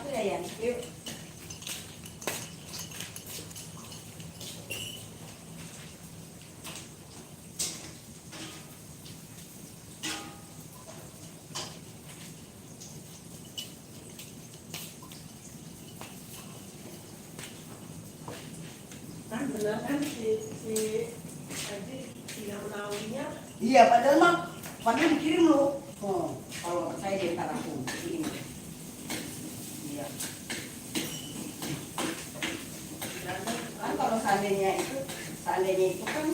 satu ya Yan. Yuk. Kan benar kan si tadi yang menawarnya. Iya, padahal dikirim loh. Oh, kalau saya dia ntar aku ini. Iya. Kan kalau seandainya itu kan,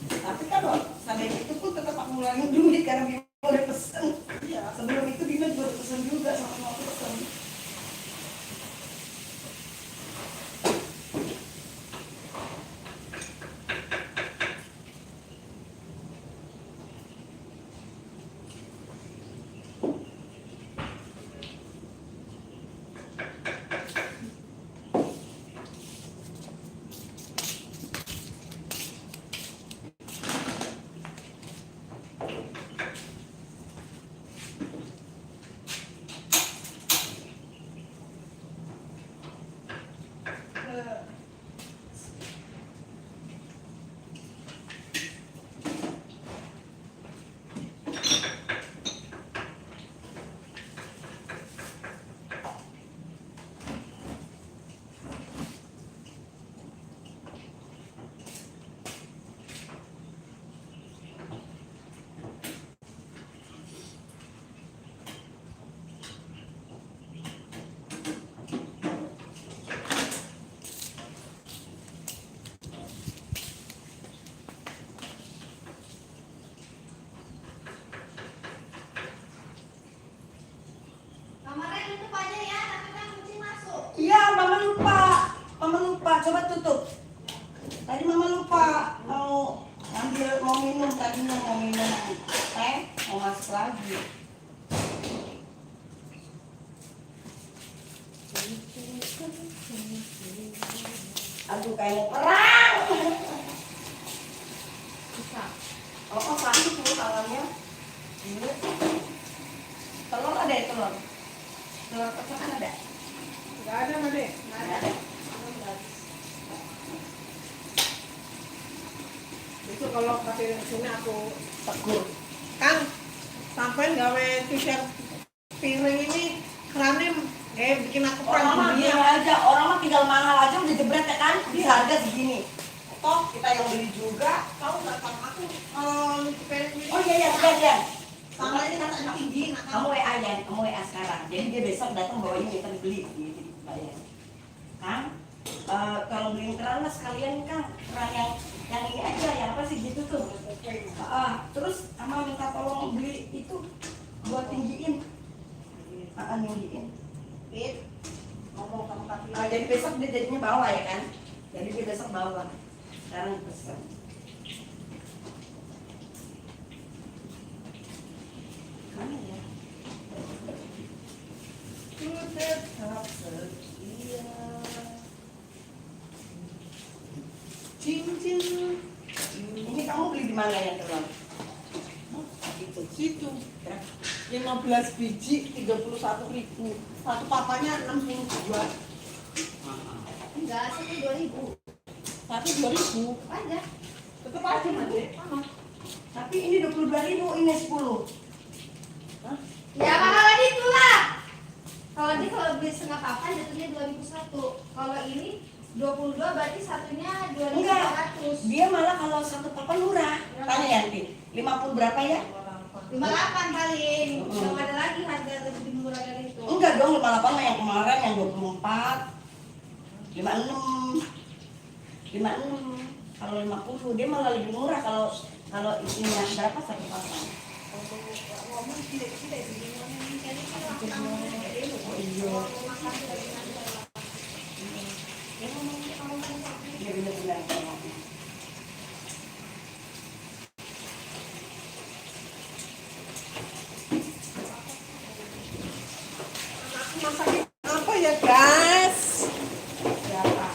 tapi kalau seandainya itu pun tetap aku ngulangin duit karena Bima udah pesen. Iya. Sebelum itu Bima juga pesen juga sama pesen. Iya, Mama lupa. Coba tutup. Tadi Mama lupa mau minum tadinya mau minum teh, mau masuk lagi. Aduh, kayak mau perang. Bisa. Oh, sakit tuh tangannya. Ini. Telur ada ya telur? Telur kocokan ada? Nggak ada Made, nggak ada. Besok kalau pakai sini aku tegur. Kang, sampai gawe t-shirt piring ini kerannya bikin aku Orang mah tinggal mahal aja udah jebret ya kan? Di harga segini. Toh kita yang beli juga. tahu nggak Kang, aku kalau piring ini. Oh iya sebagian. Sama ini katanya tinggi. Kamu WA sekarang. Jadi dia besok datang bawain kita beli gitu bayar. Kang, kalau beliin keran mas sekalian Kang, keran yang ini aja, yang apa sih gitu tuh. Terus sama minta tolong beli itu buat tinggiin. Tinggiin. Fit, ngomong sama kaki. Jadi besok dia jadinya bawa ya kan? Jadi dia besok bawa. Sekarang pesan. Mana ya? Tetap setia. Cincin. Ini kamu beli di mana yang telur? Itu. Situ. 15 biji 31.000. Satu papanya 62. Enggak, satu 2.000. Satu 2.000. Ada. Tetap aja Made. Tapi ini 22.000, ini 10. Hah? Ya mahal itu lah. Kalau beli setengah papan jatuhnya 2.001. Kalau ini 22 berarti satunya 2.400. Dia malah kalau satu papan murah. Tanya Yanti, 50 berapa ya? 58 paling. Belum ada lagi harga lebih murah dari itu. Enggak dong, 58 mah yang kemarin yang 24. 56. 56. Kalau 50 dia malah lebih murah kalau isinya berapa satu papan. Ngomong tidak ini kan Oh iya. Iya benar-benar. Masakin apa ya guys? Berapa?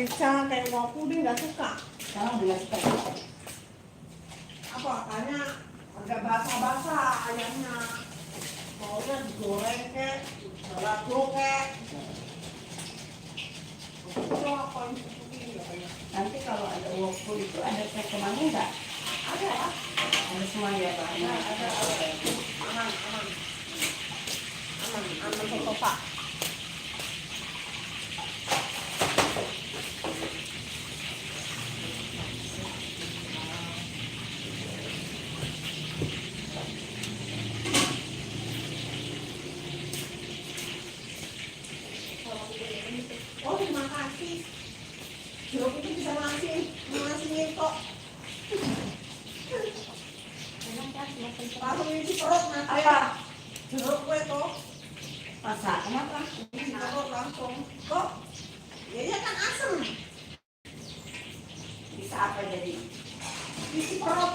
Rica kayak mau puding nggak suka. Sekarang udah nggak suka. Apa katanya agak basah-basah ayamnya. Maunya digoreng kek, balado kek. Itu apa yang puding ya? Nanti kalau ada wokful itu ada rekomannya nggak? Ada ya? Ada semua ya Pak? Ada. Aman. Aman foto Pak. Oh, terima kasih. Jeruk itu bisa ngasihin kok. Langsung isi perut nanti. Apa? Jeruk gue tuh. Masa? Kenapa? Isi perut langsung. Kok? Ya kan asem. Bisa apa jadi? Isi perut.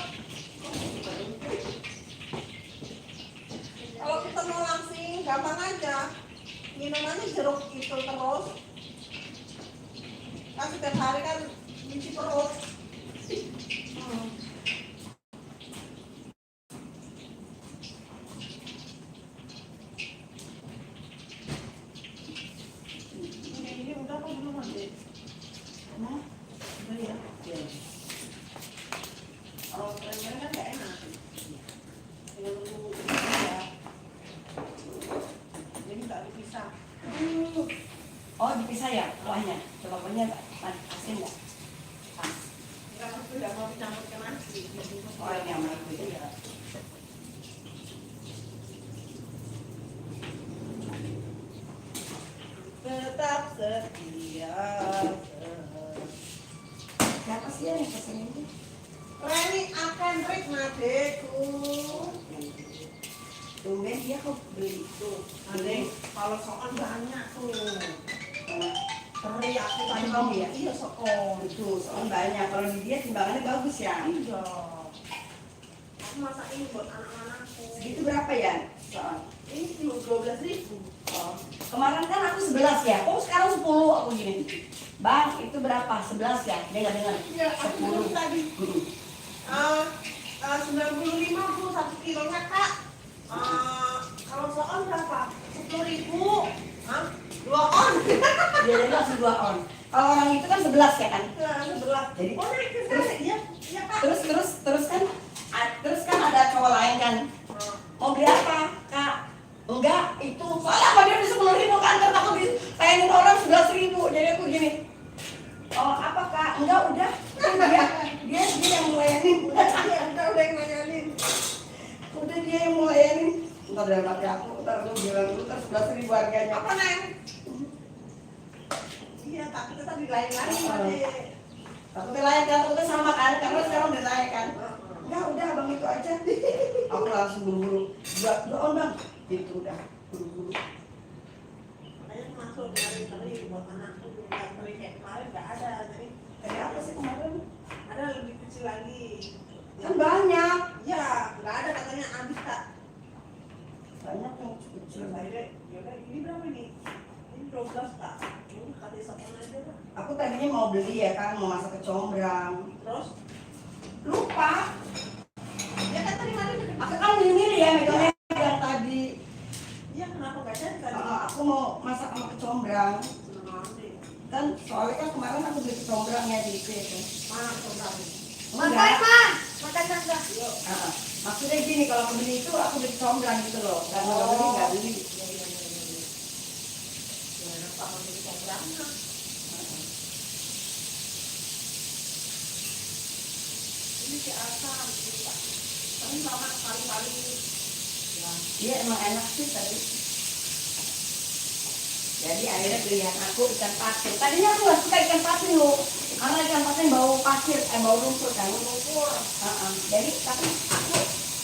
Kalau kita mau langsing, gampang aja. Minumannya jeruk itu terus. Kan setiap hari kan isi perut. Ini udah apa belum Adik? Nah, Udah ya. ya. Kalau keren-keren kan gak enak. Tinggal tunggu ini ya. Jadi tak dipisah. Oh dipisah ya kuahnya? Coba kuahnya asin nggak? Pas. Enggak maksudnya nggak mau dicampur ke nasi. Oh ini yang mana itu ya? Tetap setia. Siapa sih yang pesen ini? Reni akan rik nadeku. Tumben dia kok beli itu. Adek, kalau soal banyak tuh. Karena Teri aku tadi Sokong ya? Iya sokong. itu soal banyak. Kalau di dia timbangannya bagus ya. Iya. Aku masak ini buat anak-anakku. Segitu berapa ya? Soal. Ini 12.000. Oh. Kemarin kan aku 11 ya. Oh sekarang 10 aku gini. Bang itu berapa? 11 ya? Dia nggak dengar. Iya, aku belum tadi. 95 bu 1 kilonya kak. Kalau seon berapa? 10.000. Hah? 2 on. Dia langsung 2 on. Kalau orang itu kan 11 ya kan? Nah, 11. Jadi Oh naik ke sana. Iya, iya kak. terus kan ada cowok lain kan? Mau beli apa kak? Enggak itu soalnya apa dia udah 10.000 kan? Karena aku ditayangin orang 11.000. Jadi aku gini. Oh apa kak? Enggak udah. Dia yang melayanin. Udah yang nanyain. Udah dia yang melayanin. Ntar dalam hati aku, ntar lu bilang dulu ntar 11.000 harganya. Apa neng? Iya, tapi tetap dilain-lain Adek. Takutnya lain kan, takutnya sama kan? Karena sekarang udah naik kan? Enggak udah abang itu aja. Aku langsung buru-buru. Dua on bang. Itu udah buru-buru. Makanya masuk teri buat anakku. Nggak teri kayak kemarin nggak ada. Jadi Tadi apa sih kemarin? ada lebih kecil lagi. Kan banyak. Ya, nggak ada katanya habis kak. Banyak yang kecil. Akhirnya, yaudah ini berapa nih? Ini 12 kak. Ini kata sopan aja lah. Aku tadinya mau beli ya kan, mau masak kecombrang. Terus, Lupa. ya kan tadi mana udah Aku kan milih ya megang tadi. Iya kenapa nggak jadi tadi? Aku mau masak sama kecombrang. Nanti. Kan soalnya kan kemarin aku beli kecombrangnya di itu. Mana kecombrang? Makan Enggak. mah, makan nggak? Yuk. Maksudnya gini, kalau aku beli itu aku beli kecombrang gitu loh. Karena nggak beli. Iya. Ya, kenapa mau jadi kecombrangnya? Ini si asam, ini Pak. Tapi lama kali-kali. Ya. Dia emang enak sih tadi. Jadi akhirnya pilihan aku ikan patin. Tadinya aku nggak suka ikan patin loh, karena ikan patin bau pasir, bau lumpur kan. Lumpur. Jadi tapi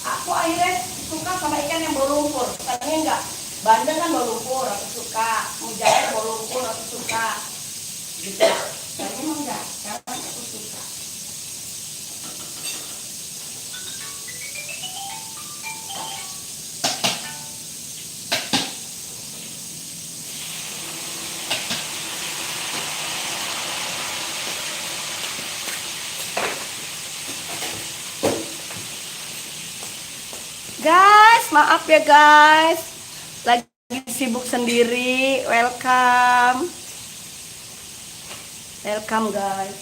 aku akhirnya suka sama ikan yang bau lumpur. Tadinya enggak. Bandeng kan bau lumpur, aku suka. Mujair bau lumpur, aku suka. Gitu. Tadinya emang enggak. Sekarang aku suka. Guys, maaf ya guys. Lagi sibuk sendiri. Welcome. Welcome guys.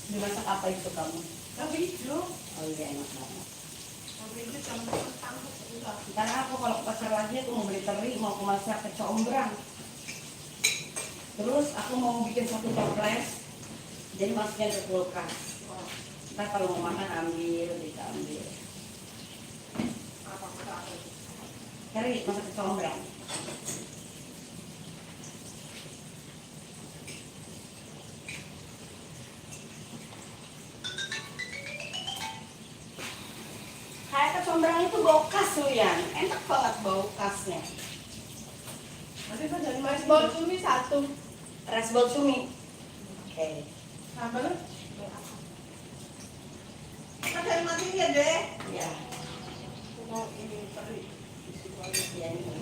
Dimasak apa itu kamu? Tapi itu, Oh iya, enak banget. tapi itu campur campur udah. Ntar aku kalau ke pasar lagi aku mau beli teri, mau aku masak kecombrang. Terus aku mau bikin satu toples, jadi masukin ke kulkas. Ntar kalau mau makan ambil, bisa ambil. Apa aku? Teri masak kecombrang. Kayak kecombrang itu bau khas loh ya, enak banget bau khasnya. Nanti kan dari mana? Bol cumi 1. Rice bowl cumi. Oke. Sambal? Kan dari matinya deh. Ya. Mau ini teri. Ya ini.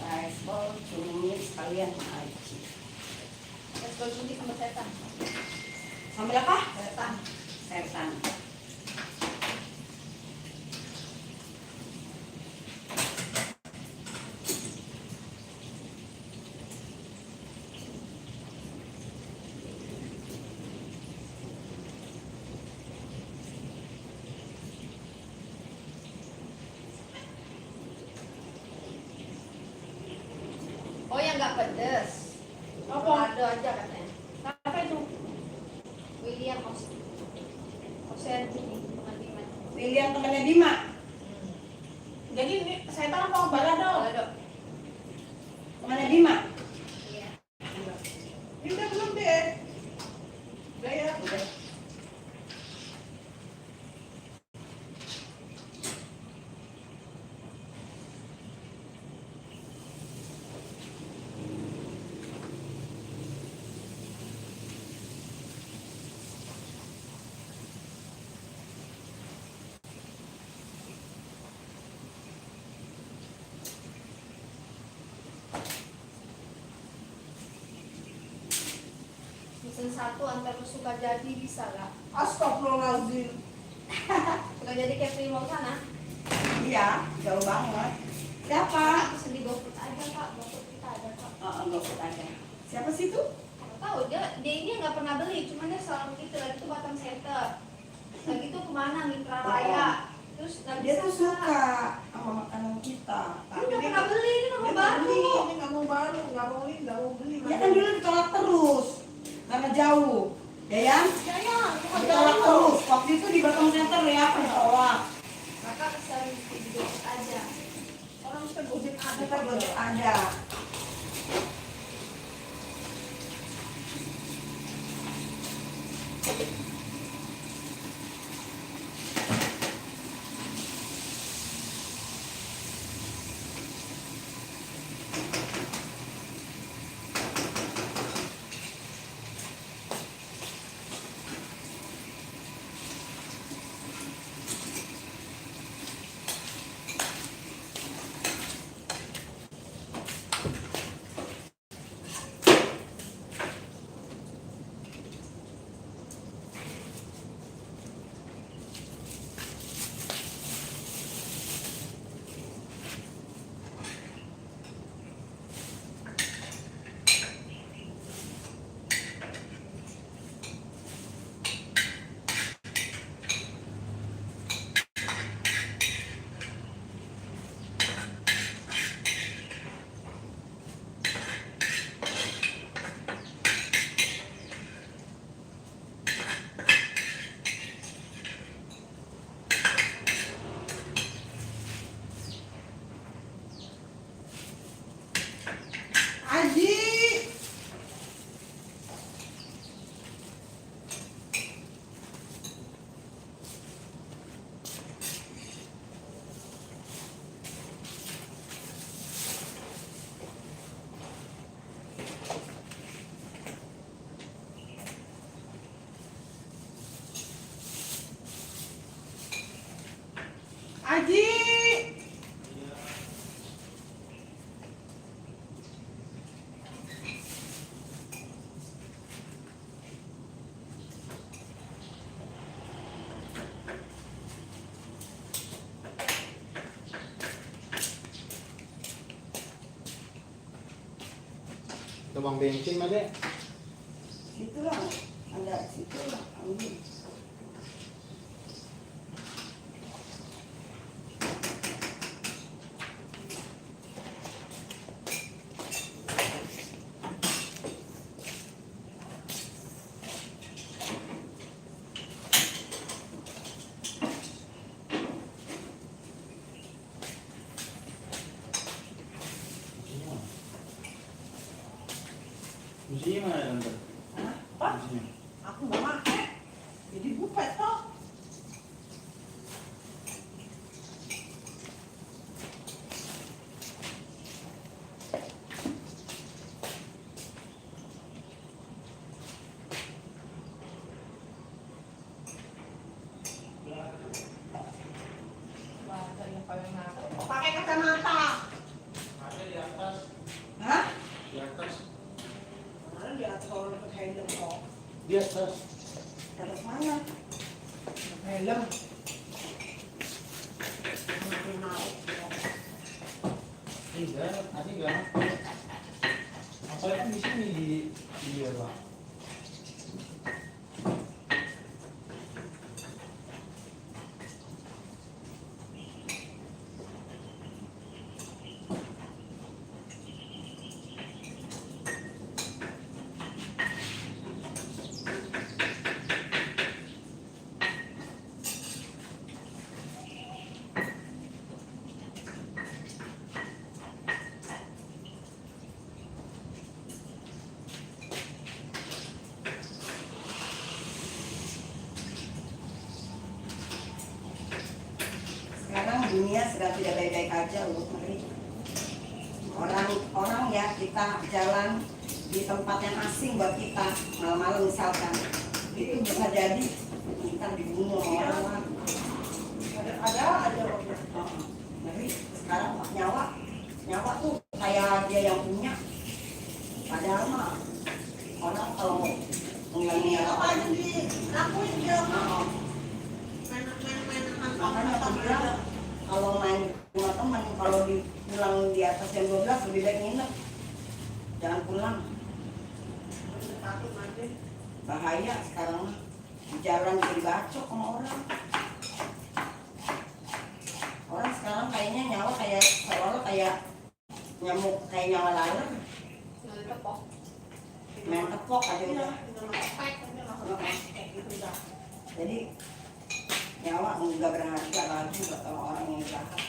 Rice bowl cumi sekalian aci. Bol cumi sama setan. Sambil apa? Setan. Setan. Oh yang nggak pedes. Apa? Ada aja katanya. Apa itu? William Osen ini teman-teman. William temannya Bima. Jadi ini setan apa balado? Ada. Temannya Bima. Iya. Ini udah belum deh. Udah ya. Udah. Season 1 antar suka jadi bisa nggak? Astagfirullahaladzim. Suka jadi kayak Primo sana. Iya, jauh banget. Siapa? Pak, bisa di GoFood aja Pak, GoFood kita ada Pak. Nggak ikut aja. Siapa sih itu? Nggak tahu dia ini nggak pernah beli, cuman dia selalu gitu lagi tuh Batam Center. Lagi tuh kemana Mitra Raya. Terus nggak Dia bisa tuh Kak. suka sama makanan kita. Ini nggak pernah beli, ini Dia nomor nggak baru. beli, ini nggak mau baru, nggak mau ini, nggak mau beli. Ya kan dulu ditolak terus karena jauh. Ya ya? Ya ya, cuma Ditolak jauh. terus. Waktu itu di Batam Center ya, aku ditolak. Kakak bisa di GoFood aja. Orang bisa gojek ada Kita kok. belum ada. Haji. Tukang bensin mas dek. Situ lah, ada situ lah, ambil. Musinya mana tante? Hah? Apa? Musinya. Aku nggak pakai. Jadi bupet toh. Pakai kacamata. Ada di atas. Hah? Di atas. Mana di atas orang pakai helm kok. Di atas. Terus mana? Helm. Makin naik. Tidak, tadi enggak. Apalagi di sini di luar pak. Sekarang dunia sedang tidak baik-baik aja loh, Mari. Orang ya kita jalan di tempat yang asing buat kita malam-malam misalkan itu bisa jadi kita dibunuh sama orang. Ada. Mari sekarang nyawa tuh kayak dia yang punya. Padahal mah orang kalau Ini apa aja dilakuin dia. Nah, makanya aku bilang kalau main di rumah teman, kalau pulang di atas jam 12 lebih baik nginep, jangan pulang, Takut nanti. bahaya sekarang mah. Di jalan jadi dibacok sama orang sekarang kayaknya nyawa kayak seolah kayak nyamuk, kayak nyawa laler, main tepok aja udah. Jadi nyawa nggak berharga lagi buat orang yang jahat.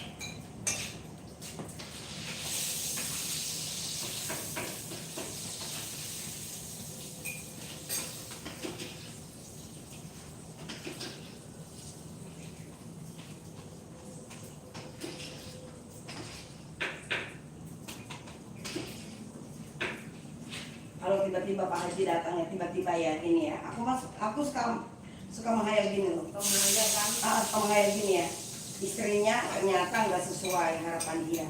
Kalau tiba-tiba Pak Haji datang ya tiba-tiba ya ini ya, aku suka menghayal gini loh. Suka menghayal gini ya, istrinya ternyata nggak sesuai harapan dia.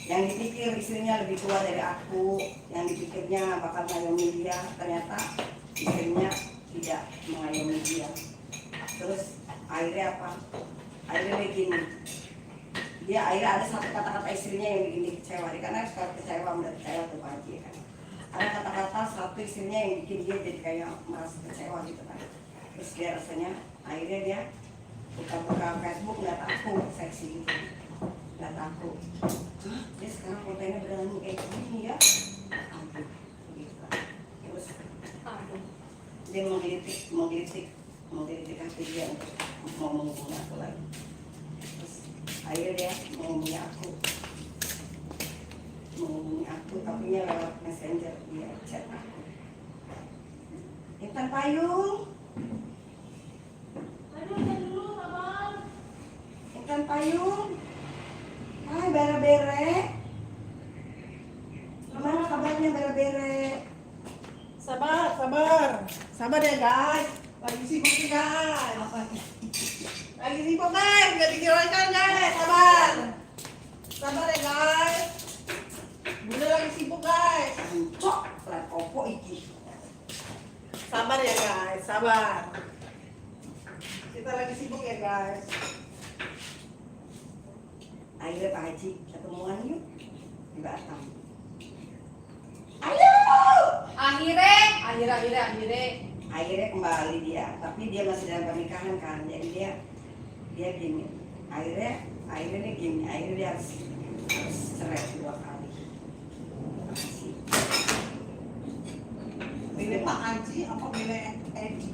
Yang dipikir istrinya lebih tua dari aku, yang dipikirnya bakal mengayomi dia, ternyata istrinya tidak mengayomi dia. Terus akhirnya apa? Akhirnya begini, dia akhirnya ada satu kata-kata istrinya yang bikin dia kecewa. Dia kan harus kecewa, udah kecewa tuh Pak Haji kan. Ada kata-kata satu istrinya yang bikin dia jadi kayak merasa kecewa gitu kan. Terus dia rasanya akhirnya dia buka-buka Facebook nggak takut seksi gitu, nggak takut. Hah? Dia sekarang kontennya berani kayak gini ya, aduh gitu kan. Terus dia menggelitik hati dia untuk mau menghubungi aku lagi. Terus akhirnya dia menghubungi aku, tapi nya lewat messenger, dia chat aku. Intan Payung, Intan Payung, hai bere-bere, gimana kabarnya bere-bere? Sabar ya guys. Lagi sibuk nih guys. Apa? Lagi Lagi sibuk guys, nggak dijelaskan guys, sabar. Sabar ya guys. Bunda lagi sibuk guys. Cok, lah opo iki. Sabar ya guys, sabar. Kita lagi sibuk ya guys. Akhirnya Pak Haji ketemuan yuk di Batam. Ayo. Akhirnya kembali dia, tapi dia masih dalam pernikahan kan, jadi dia gini. Akhirnya dia gini, akhirnya dia harus cerai 2 kali. Makasih. Milih Pak Haji apa milih Edi?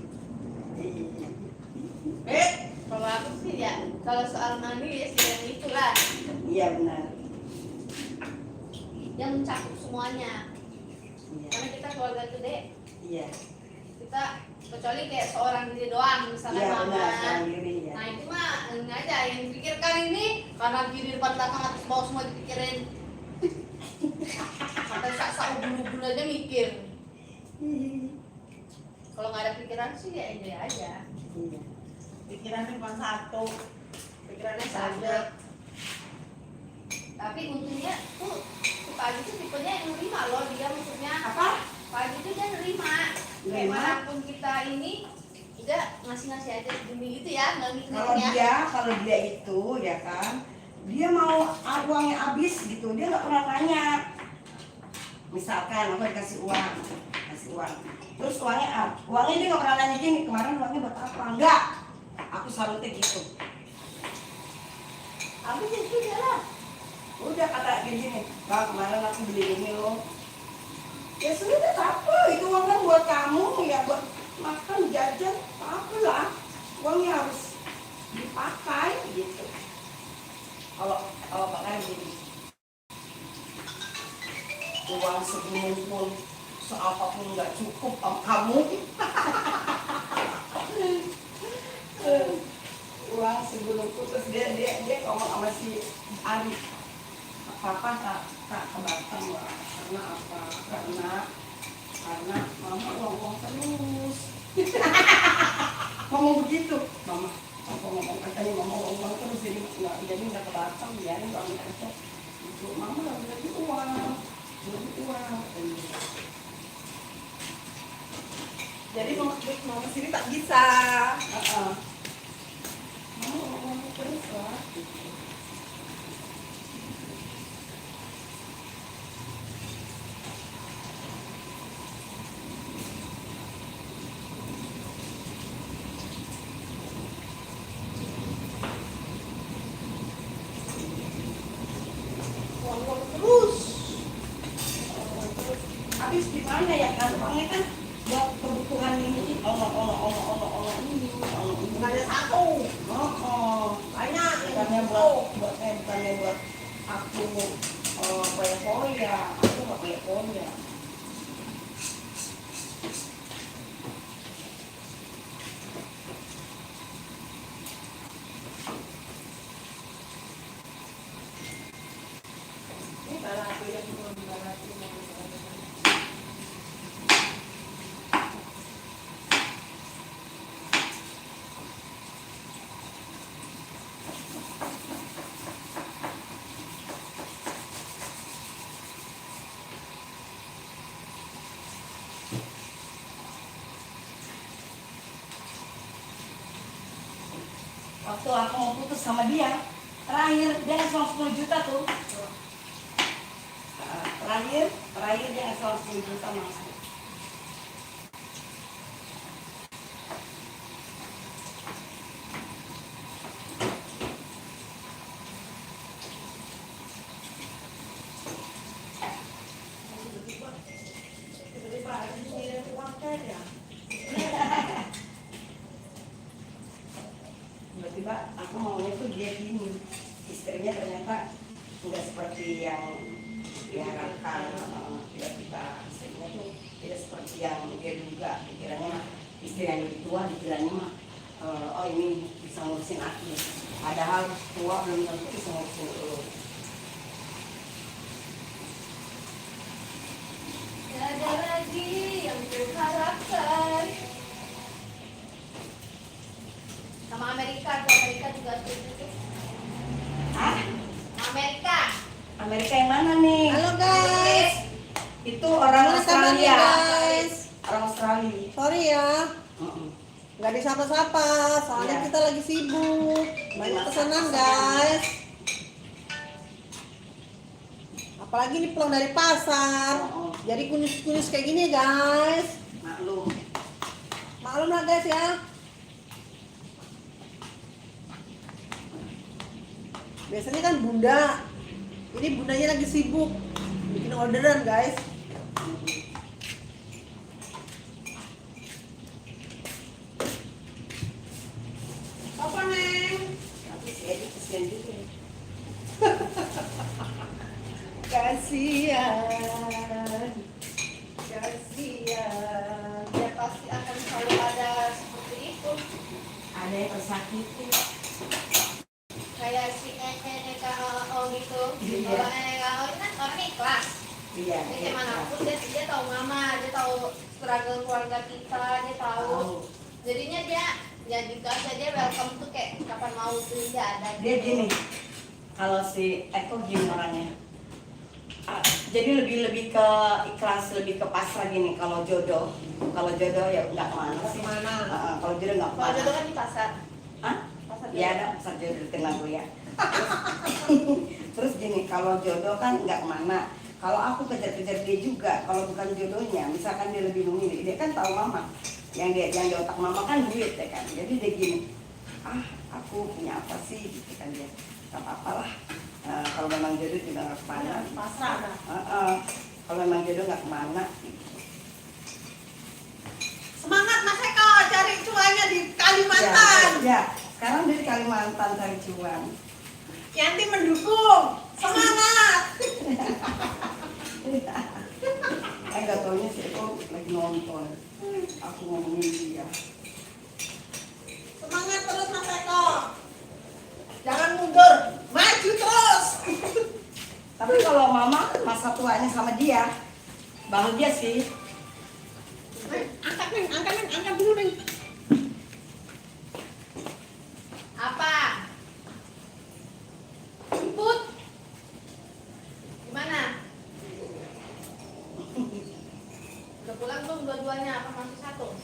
Kalau aku sih ya, kalau soal mandi ya sih yang itulah Iya benar. yang mencakup semuanya. Iya. Karena kita keluarga gede, Iya. kita kecuali kayak seorang diri doang, misalnya Iya mama. benar, sendiri ya. Nah itu mah ini aja yang dipikirkan ini karena kiri depan belakang atas bawah semua dipikirin. Sampai sak bulu-bulu aja mikir. Kalau nggak ada pikiran sih ya enjoy aja. Iya. Pikirannya cuma satu. Pikirannya saja. Tapi untungnya tuh si Pak Haji tuh tipenya yang nerima loh, dia maksudnya Apa? Pak Haji tuh dia nerima. Kayak Nerima? manapun kita ini udah ngasih aja demi gitu ya, nggak Kalau mikir ya. dia itu ya kan, dia mau uangnya habis gitu, dia nggak pernah tanya. Misalkan aku dikasih uang, terus uangnya dia nggak pernah nanya gini, kemarin uangnya buat apa? Enggak, aku salutnya gitu. Habis itu dia lah. Udah kata gini, bang kemarin aku beli ini loh. Ya sudah apa? Itu uang kan buat kamu ya, buat makan jajan apa lah. Uangnya harus dipakai gitu. Kalau pakai gini, uang segini pun seapapun nggak cukup sama kamu. Uang sebelum putus dia ngomong sama si Ari, papa tak ke Batam lah. Karena apa? Karena mama uang terus. Ngomong begitu, mama katanya mama uang terus jadi nggak ke Batam, biarin uang aja. Ibu mama lagi uang. Jadi mau kesini tak bisa. Mama uang terus lah. Uang terus. Habis di mana ya kan uangnya kan buat kebutuhan ini Allah ini Nggak ada satu. Banyak bukannya buat aku poya-poya, aku nggak poya-poya. Ini kalau aku yang belum berarti Waktu aku mau putus sama dia, terakhir dia ngasih uang 10 juta tuh. Terakhir dia ngasih uang 10 juta mas. tiba-tiba ada ngirim uang cash ya. Tiba-tiba aku maunya tuh dia gini, istrinya ternyata nggak seperti yang diharapkan. Tiba-tiba istrinya tuh tidak seperti yang dia duga. Pikirannya mah istri yang lebih tua, dikiranya mah oh ini bisa ngurusin aku, padahal tua belum tentu bisa ngurusin lo. Ada lagi yang berkarakter. Sama Amerika tuh, Amerika juga setuju tuh. Ah, Amerika. Amerika yang mana nih? Halo guys. Itu orang Gimana kabarnya, Australia. guys? Orang Australia. Sorry ya, Mm-mm. nggak disapa-sapa. Soalnya Iya. kita lagi sibuk. Banyak Masak pesanan pesanan. guys. Apalagi ini pulang dari pasar. Oh, oh. Jadi kunyus-kunyus kayak gini guys. Maklum. Maklum lah guys ya. Biasanya kan bunda. Ini bundanya lagi sibuk bikin orderan guys. Apa neng? Tapi si Edi kesian juga. Ya. Kasihan, kasihan. Ya pasti akan selalu ada seperti itu. Ada yang tersakiti. Kayak si NNKO gitu. Iya. Kalau NNKO itu kan orangnya ikhlas. Iya. Jadi kemanapun dia tahu mama, dia tahu struggle keluarga kita, dia tahu. Jadinya dia ya gitu aja, dia welcome tuh kayak kapan mau tuh dia ada. Dia gini. Kalau si Eko gini orangnya. Jadi lebih ke ikhlas, lebih ke pasrah gini. Kalau jodoh ya nggak kemana sih. Kemana? Kalau jodoh nggak Kalau kemana. jodoh kan di pasar. Hah? Pasar Iya ada pasar jodoh di Tengah ya. Terus gini, kalau jodoh kan nggak kemana. Kalau aku kejar-kejar dia juga, kalau bukan jodohnya, misalkan dia lebih memilih, dia kan tahu mama. Yang di otak mama kan duit ya kan. Jadi dia gini, aku punya apa sih gitu kan dia. Gak apa-apa lah. Kalau memang jodoh juga nggak kemana. Pasrah dah. Kalau memang jodoh nggak kemana. Semangat Mas Eko cari cuannya di Kalimantan. Ya, sekarang dia di Kalimantan cari cuan. Yanti mendukung. Semangat. Gak taunya sih Eko lagi nonton. Aku ngomongin dia. Semangat terus Mas Eko. Jangan mundur, maju terus. Tapi kalau mama masa tuanya sama dia, bahagia sih. Angkat dulu nih. Apa? Input. Gimana? Udah pulang belum dua-duanya apa masih satu?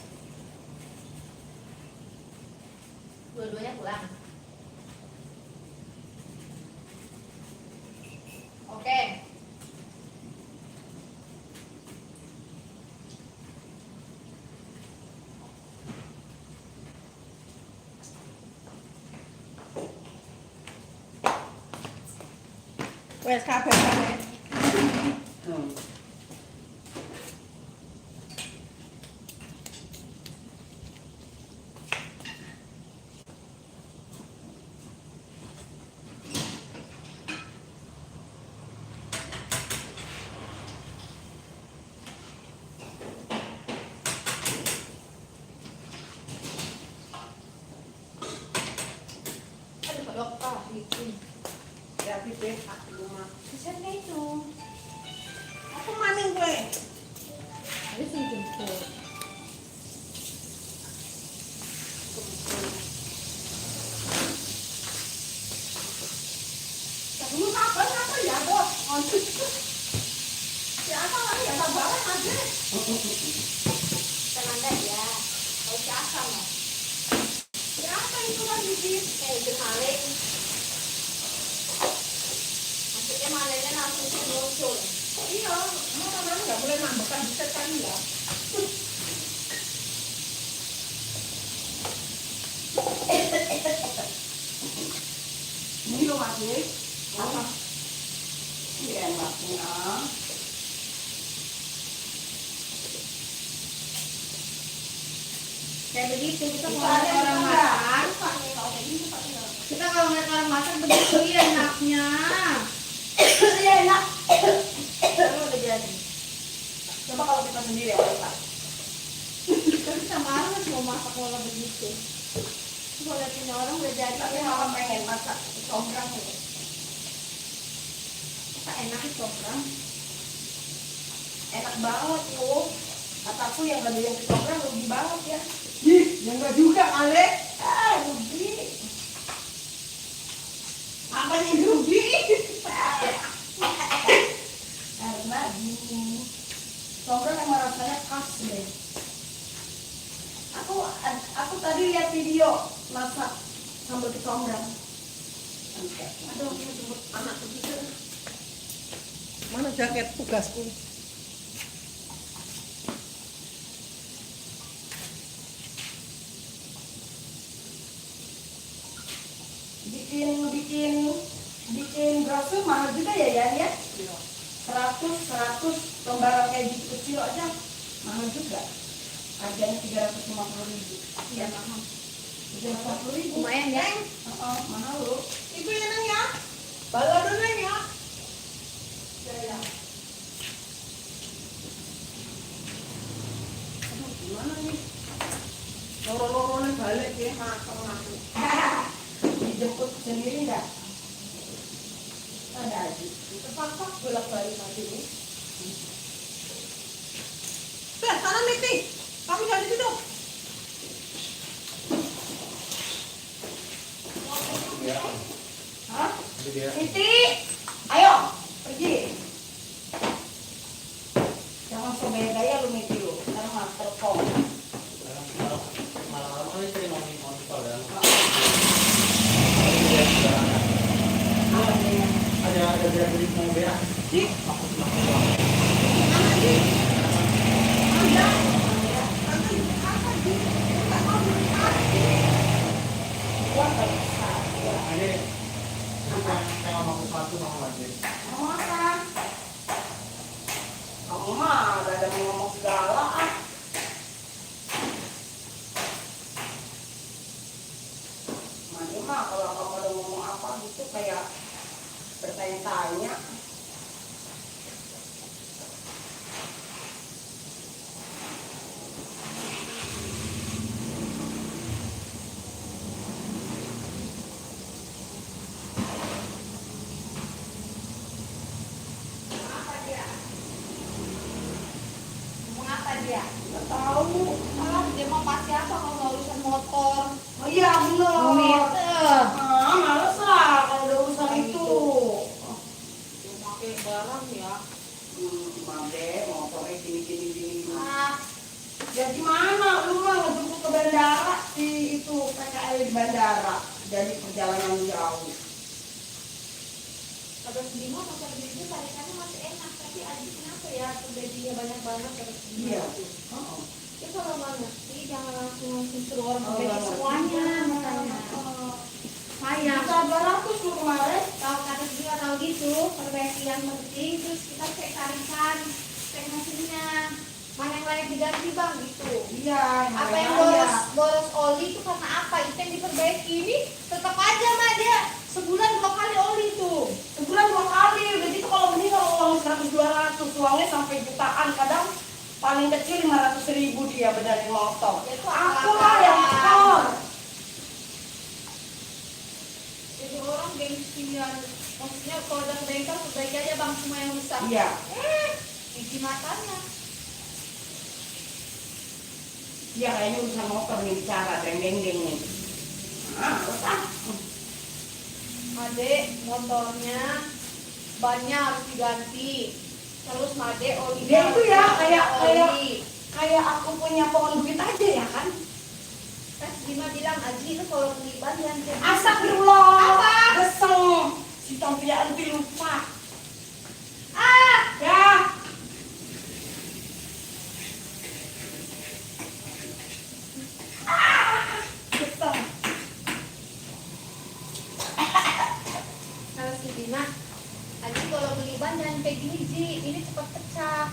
Dua-duanya pulang. Oke. Wes kabeh kabeh. Hmm. Aduh, kodok gitu. Ya pipit di rumah. Bisa nggak itu? Aku maning gue. Ada sih jemput. Dulu kapan ya bos? Ya apa lagi ya sabaran aja. Tenang deh ya. Kalau siapa mau? Ya apa itu kan bikin? Udah maling. Maksudnya malingnya langsung muncul. Iya, mau kan nggak boleh nambahkan bisa kan ya. Ini loh Mas Nik. Apa? Ini enaknya. Kayak begitu kita Bisa kalau ngeliat ada orang juga. makan. Kita kalau ngeliat orang makan begitu ya enaknya. Iya enak. Kalau udah jadi. Coba kalau kita sendiri ya Pak. Kita bisa marah mau masak kalau begitu. Kalau liatin orang udah jadi. Tapi mama pengen masak combrang ya. Apa enak itu orang? Enak banget loh. Kataku yang ada yang combrang rugi banget ya. Ih, ya enggak juga Ale. Rugi. lagi lihat video masak sambal kecombrang. Aduh, aku mau jemput anak begitu. Mana jaket tugasku? Bikin brosur mahal juga ya ya. 100 lembaran kayak gitu kecil aja mahal juga. Harganya 350.000. Iya mahal. 350.000. Lumayan ya. Mahal loh. Ibu ya Neng ya? Bawa dulu Neng ya? Ya. Aduh, gimana nih? Loro-lorone balik ya, makan aku. Dijemput sendiri enggak? Ada aja. Terpaksa bolak-balik aja nih. Sana Miti, kamu jadi situ. Dia. Hah? Itu dia. Siti, ayo pergi. Jangan sobek gaya lu Miti lu, karena mah terkong. Malam-malam ini sering nonton ya. Ada beli mau berak. Di, Aku senang mana banget. di? Ada. Nanti apa di? Enggak mau beli apa? Buat bisa. Ini kayak mau sesuatu mau lagi. Mau makan. Kamu mah ada ngomong segala ah. Mandi mah kalau kamu ada ngomong apa gitu kayak bertanya-tanya. Apa dia? Ngomong apa dia? Nggak tahu. Ah, dia mau pasti apa kalau nggak urusan motor? Oh iya bener. Meter. Ah, males lah kalau udah urusan itu. Yang pakai barang ya. Made, motornya gini. Ah, Ya gimana? Lu mah ngejemput ke bandara si itu PKL di bandara. Jadi perjalanan jauh. kalau sedih mah motor gede tarikannya masih enak, tapi Adi kenapa ya gajinya banyak banget terus Iya. Oh. Ya kalau nggak ngerti jangan langsung suruh orang Oh, gaji nggak semuanya ngerti. makanya. Oh. Sayang. Kita 200 lu kemarin. Tahu kata juga tahu gitu, perbaiki yang penting terus kita cek tarikan, cek mesinnya. Mana yang layak diganti bang gitu. Iya. Apa yang namanya. boros oli itu karena apa? Itu yang diperbaiki ini tetap aja mah dia sebulan 2 kali oli tuh. Sebulan 2 kali. Udah gitu kalau beli kalau uang 100-200 uangnya sampai jutaan. Kadang paling kecil 500.000 dia benerin motor. Ya, itu Aku apa-apa. lah yang motor. Jadi orang gengsian. Maksudnya kalau udah ke bengkel perbaiki aja bang semua yang rusak. Iya. Cuci matanya. Iya kayaknya urusan motor nih bicara deng nih. Ah, terus ah. Adek motornya bannya harus diganti. Terus Made olinya Dia itu ya harus kayak oli. kayak aku punya pohon duit aja ya kan? Kan Dima bilang Aji itu kalau beli ban yang kayak gitu. Astagfirullah. Apa? Geseng. Si Tompia anti lupa. Ah, Ya. Geseng. kalau si Dima Aji kalau beli ban jangan kayak gini Ji, ini cepat pecah.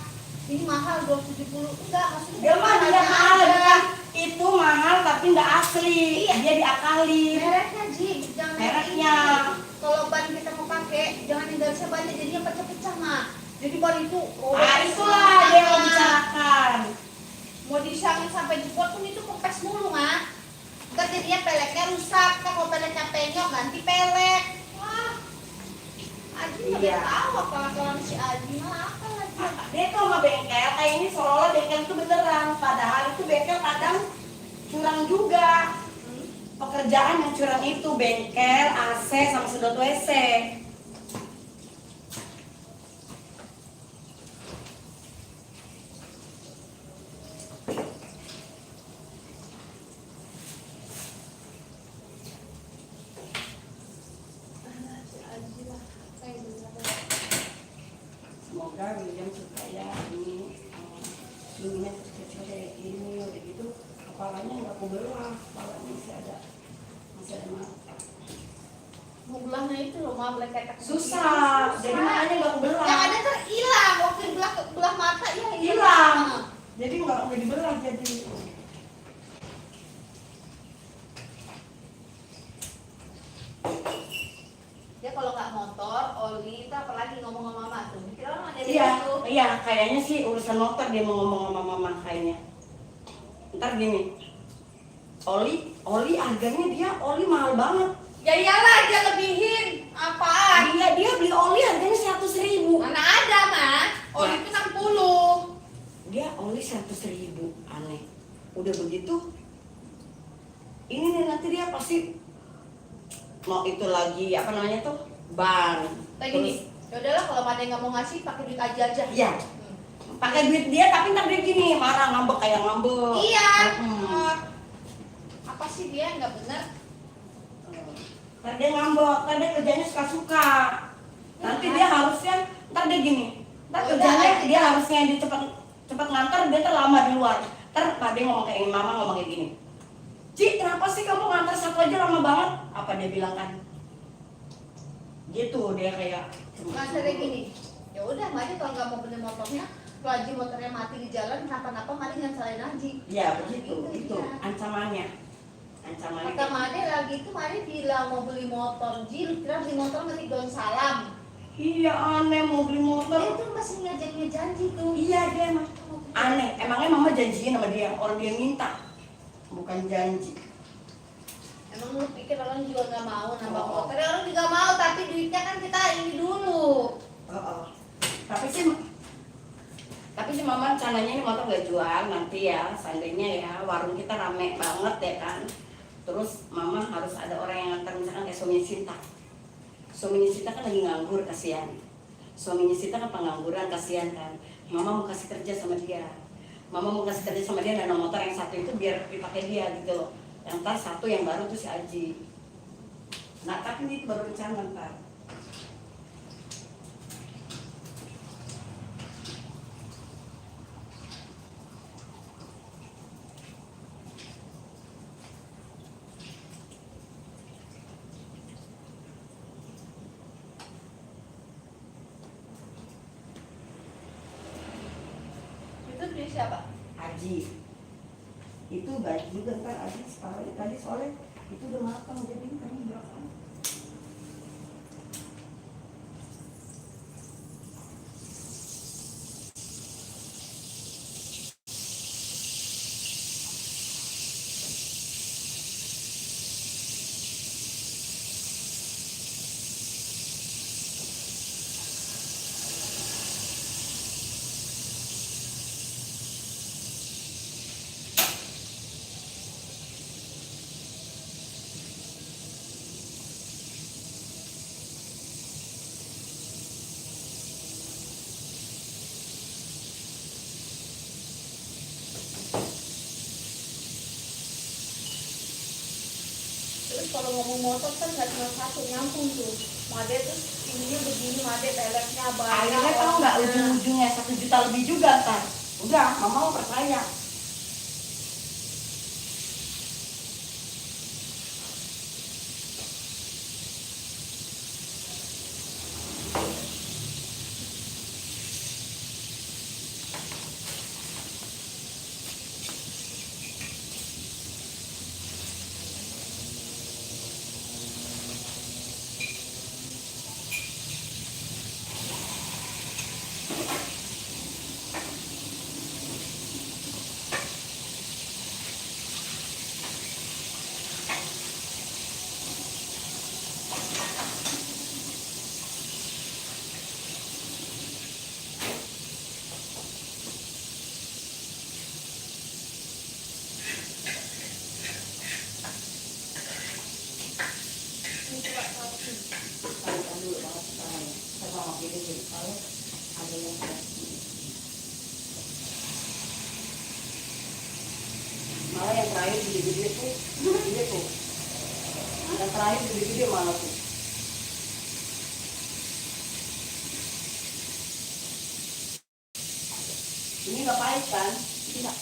Ini mahal 270 enggak maksudnya Dia mah dia harga mahal aja. bukan? Itu mahal tapi nggak asli. Iya. Dia diakalin. Mereknya Ji, jangan Mereknya. ini. Kalau ban kita mau pakai, jangan yang nggak bisa bannya jadinya pecah-pecah mah. Jadi ban itu Ah itulah dia yang mau bicarakan. mau disangin sampai jebol pun itu kempes mulu mah. Ntar jadinya peleknya rusak, kan kalau peleknya penyok ganti pelek. Wah, Aji nggak Iya. tahu akal-akalan si Aji mah apa lagi. Dia tuh sama bengkel kayak ini seolah-olah bengkel itu beneran. Padahal itu bengkel kadang curang juga. Pekerjaan yang curang itu bengkel, AC sama sedot WC. loh mau beleketek. Susah. Jadi makanya nggak kebelah. Yang ada ntar hilang waktu belah mata ya Hilang. Jadi nggak dibelah jadi. Dia kalau nggak motor, oli itu apalagi ngomong sama mama tuh. Mikir orang ada Iya, itu. iya, kayaknya sih urusan motor dia mau ngomong sama mama kayaknya. Ntar gini, oli harganya dia oli mahal banget. Ya iyalah dia lebihin. Apaan? Dia beli oli harganya 100.000. Mana ada mah? Oli itu 60. Dia oli 100.000, aneh. Udah begitu, ini nih nanti dia pasti mau itu lagi apa namanya tuh ban. Kayak gini. Ya udahlah kalau ada yang nggak mau ngasih pakai duit aja. Iya. Pakai duit dia tapi ntar dia gini marah ngambek kayak ngambek. Iya. Hmm. Apa sih dia nggak benar? Ntar dia ngambek, ntar dia kerjanya suka-suka. Nanti dia harusnya, ntar dia gini. Ntar Oh, kerjanya udah, dia harusnya di cepet ngantar, dia ntar lama di luar. Ntar dia ngomong kayak mama ngomong kayak gini. Ci, kenapa sih kamu ngantar satu aja lama banget? Apa dia bilang kan? Gitu dia kayak. Masa kayak gini. Ya udah, Mari kalau nggak mau beli motornya, lu aja motornya mati di jalan, kenapa-napa Mari jangan salahin Aji. Ya begitu, Gitu, itu iya. ancamannya. Ancamannya. Kata Made lagi itu Mari bilang mau beli motor, Ji, lu kira beli motor ngetik daun salam. Iya aneh mau beli Dia motor. tuh masih ngajaknya janji tuh. Iya dia emang aneh. Emangnya mama janjiin sama dia, orang dia minta, bukan janji. Emang lu pikir orang juga nggak mau nambah Oh. motor? Ya, orang juga mau, tapi duitnya kan kita ini dulu. Oh. Tapi sih mama rencananya ini motor gak jual nanti ya, seandainya ya warung kita rame banget ya kan. Terus mama harus ada orang yang ngantar, misalkan kayak suaminya Sinta. Suaminya Sinta kan lagi nganggur, kasihan. Suaminya Sinta kan pengangguran, kasihan kan. Mama mau kasih kerja sama dia. Mama mau kasih kerja sama dia dan motor yang satu itu biar dipakai dia gitu loh. Yang ntar satu yang baru tuh si Aji. Nah tapi ini baru rencana ntar. Itu duit siapa? Aji itu baik juga ntar Aji sekarang tadi soalnya itu udah matang jadi kami berapa. Terus kalau ngomong motor kan nggak cuma satu nyampung tuh. Made terus ininya begini, Made peleknya banyak. Akhirnya tahu nggak ujung-ujungnya 1 juta lebih juga ntar. Udah, mama mau percaya. Tarikan dulu banget sekarang. Saya mau pilih jadi kalau ada yang kasih. Malah yang terakhir gede-gede tuh, gede tuh. Yang terakhir gede-gede malah tuh. Ini nggak pahit kan? Tidak.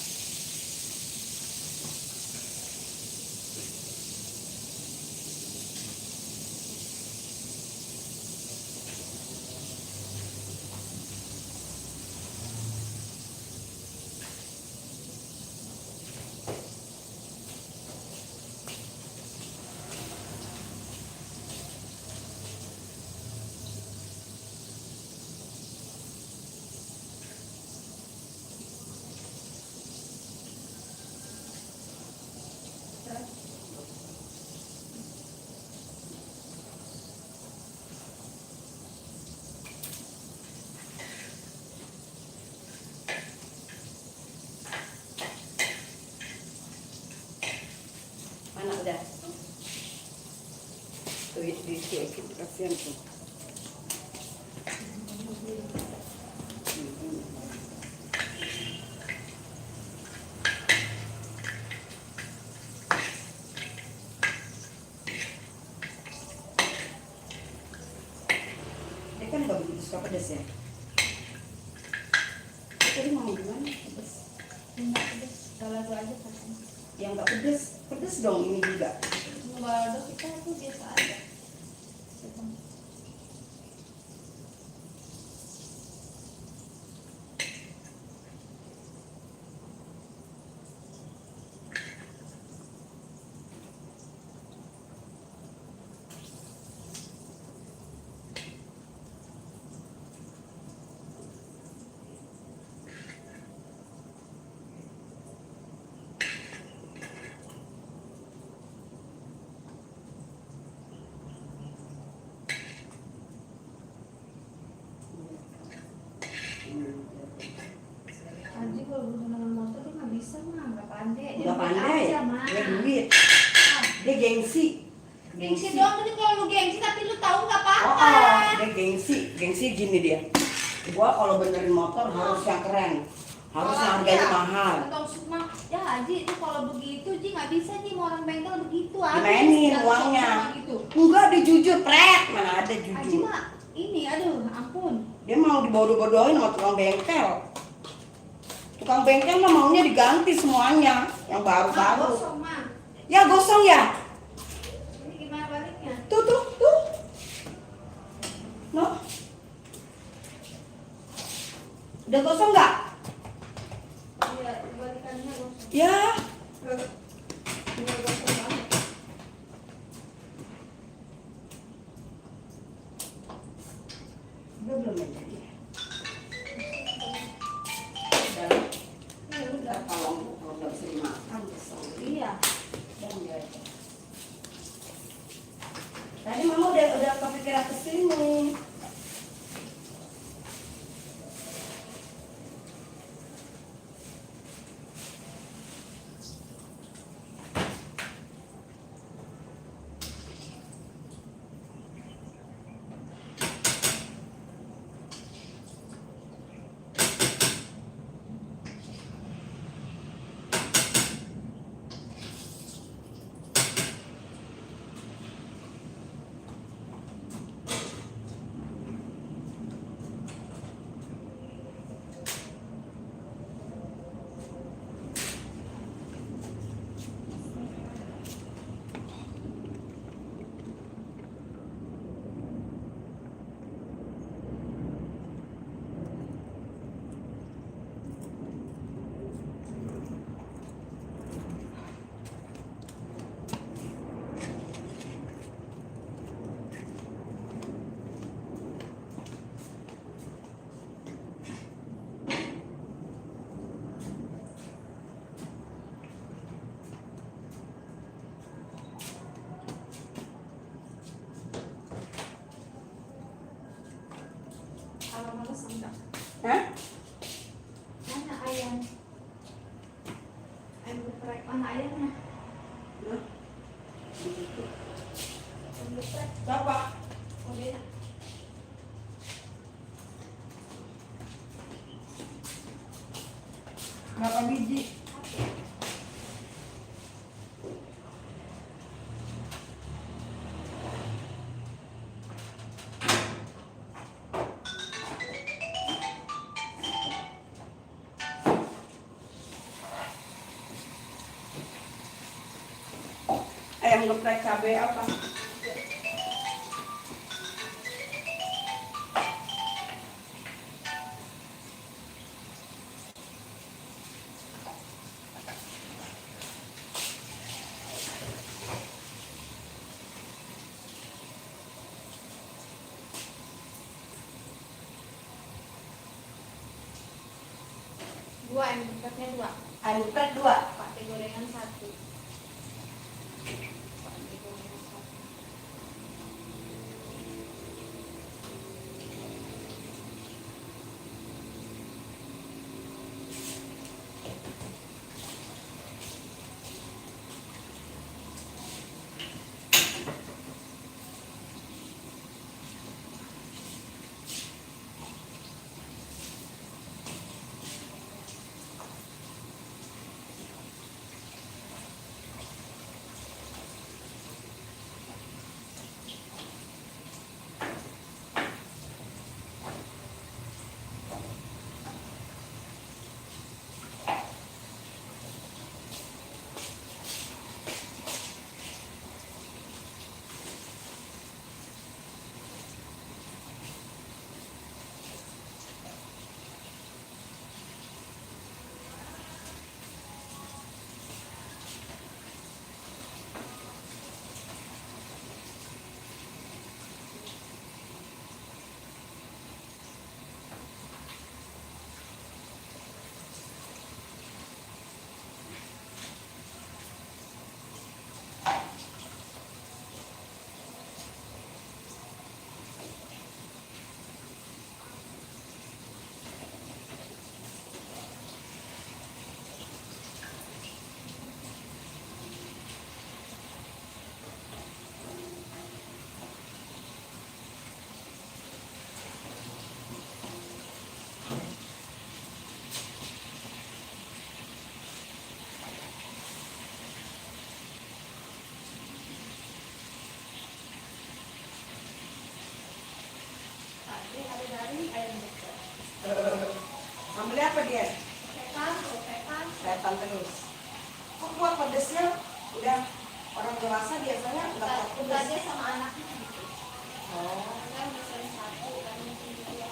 Mana udah? Tuh dicuekin kasihan tuh. Dia kan nggak begitu suka pedas ya. Tadi mau gimana? Pedas. Enggak pedes, balado aja kan. Yang nggak pedas, pedas dong ini juga. Balado kita tuh biasa aja. Anjing kalau berusaha dengan motor tuh nggak bisa mah, nggak pandai. Dia Nggak duit pandai, aja, mah. dia duit, Ah, dia gengsi. gengsi doang tadi kalau lu gengsi tapi lu tahu nggak Oh, apa-apa. dia gengsi gini dia. Gua kalau benerin motor harus yang keren, harus yang harganya mahal. Atau semua, ya Haji itu kalau begitu Ji nggak bisa Ji, mau orang bengkel begitu habis. Dimainin Nggak uangnya. sama gitu. Enggak, dia jujur, pret. Mana ada Haji jujur. mah ini, aduh ampun. Dia mau dibodoh-bodohin sama tukang bengkel. Tukang bengkel mah maunya diganti semuanya, yang Mah baru-baru. gosong mah. Ya gosong ya. Ini gimana baliknya? Tuh. No. Udah gosong nggak? Iya, balikannya gosong. Ya. Udah gosong banget. Belum jadi. Udah. Ya udah. Kalau nggak bisa dimakan, kesel. Iya. Dan dia. Tadi mama udah kepikiran kesini. Kalau males enggak. Hah? Mana ayam? Ayam geprek, mana ayamnya? Hah? Ayam geprek. Siapa? Oh dia. Berapa biji? Ayam geprek cabai apa? Dua ayam gepreknya dua. Ayam geprek 2. Pakai gorengan 1. Pakai gorengan 1. apa dia? Setan terus. Kok kuat pedesnya? Udah orang dewasa biasanya nggak kuat pedes. Dia sama anaknya gitu. Oh. Kan bisa satu kan mungkin dua.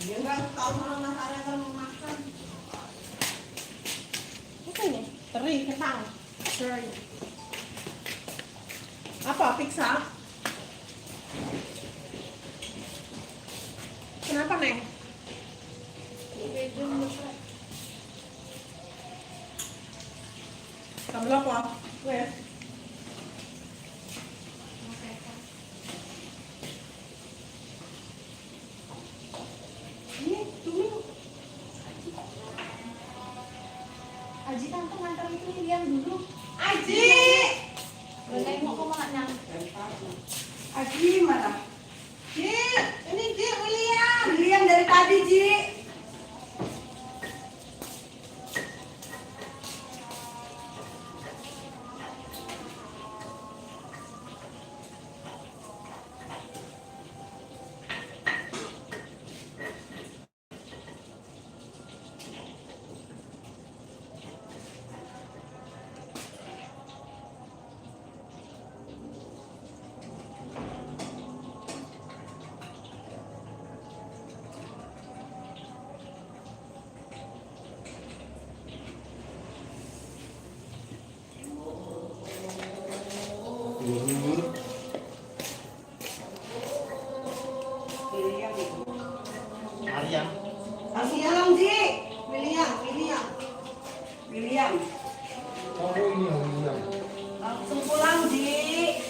Dia nggak tahu mana saya akan makan. Apa ini? Teri, kentang. Teri. Apa? Pizza? Kenapa, Neng? Sambal apa? Weh. Aji tante nganterin itu William dulu. Aji! Boleh mau ke mana? Aji mana? Ji, ini Ji, William. William dari tadi, Ji. William itu. Aryan. Langsung pulang, Ji. William. William. Oh ini William. Langsung pulang, Ji.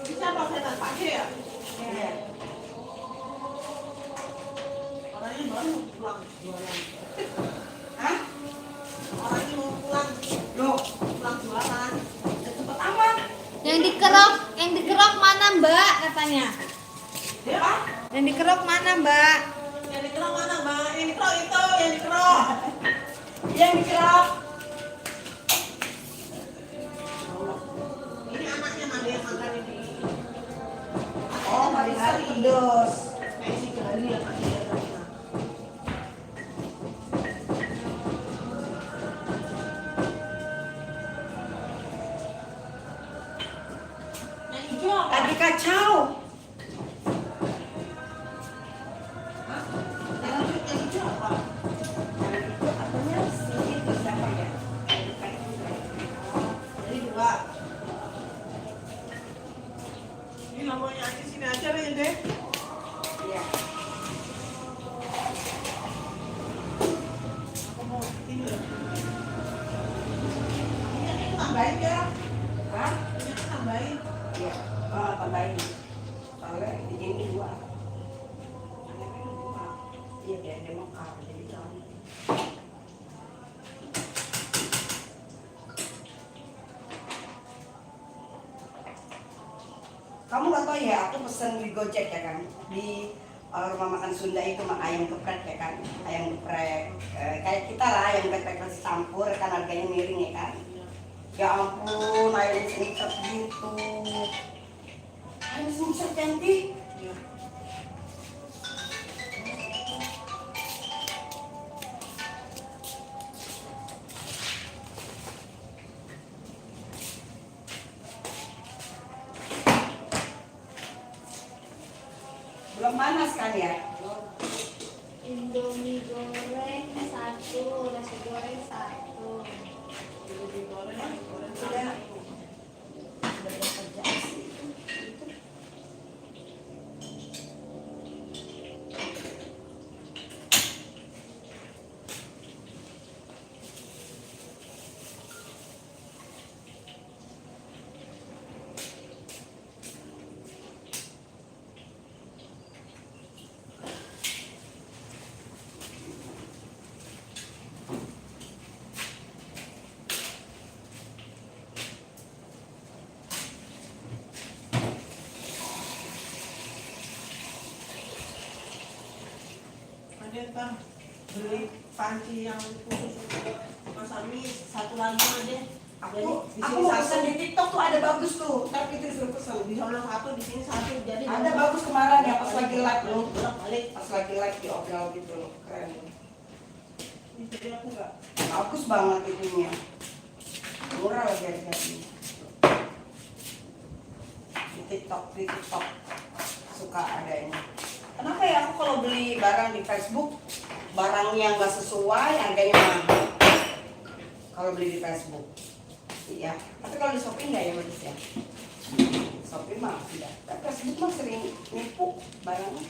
Bisa apa setan pakai ya? Iya. Orangnya baru pulang jualan. Hah? Orangnya mau pulang Loh, jualan. udah cepet amat. Yang dikerok mana Mbak katanya? Dia apa? Yang dikerok mana Mbak? Yang dikerok mana, Mbak? Yang dikerok itu, yang dikerok. Yang dikerok. Ini anaknya mana yang makan ini? Oh, hari-hari pedes. Kayak si Gali ya, Pak. Dia. aja. Hah? Minyak tambahin. Iya, tambahin. Soalnya di sini dua. Iya, biar dia mekar, jadi jangan. Kamu nggak tahu ya, aku pesen di Gojek ya kan, di rumah makan Sunda itu ayam geprek ya kan, ayam geprek kayak kita lah, ayam geprek nasi campur kan harganya miring ya kan. Ya ampun, ayam singkat gitu, ayam singkat cantik. Belum panas kan ya? Indomie goreng 1, nasi goreng 1. Sudah kerja sih. Ada bang, beli panci yang khusus untuk masak mie, satu lagi aja. Aku Jadi di aku sini mau satu, pesan di TikTok tuh ada bagus tuh, tapi itu suruh pesen. di sana satu, di sini satu. Jadi Ada bagus kemarin ya pas lagi live loh, bolak balik. pas lagi live di Obrol gitu loh, keren. Jadi aku nggak. Bagus banget itunya, murah lagi harganya. Di TikTok suka ada ini. Kenapa ya aku kalau beli barang di Facebook, barang yang nggak sesuai harganya mahal. Kalau beli di Facebook, iya. Tapi kalau di Shopee nggak ya bagus ya. Shopee mah tidak. Tapi Facebook mah sering nipu barangnya.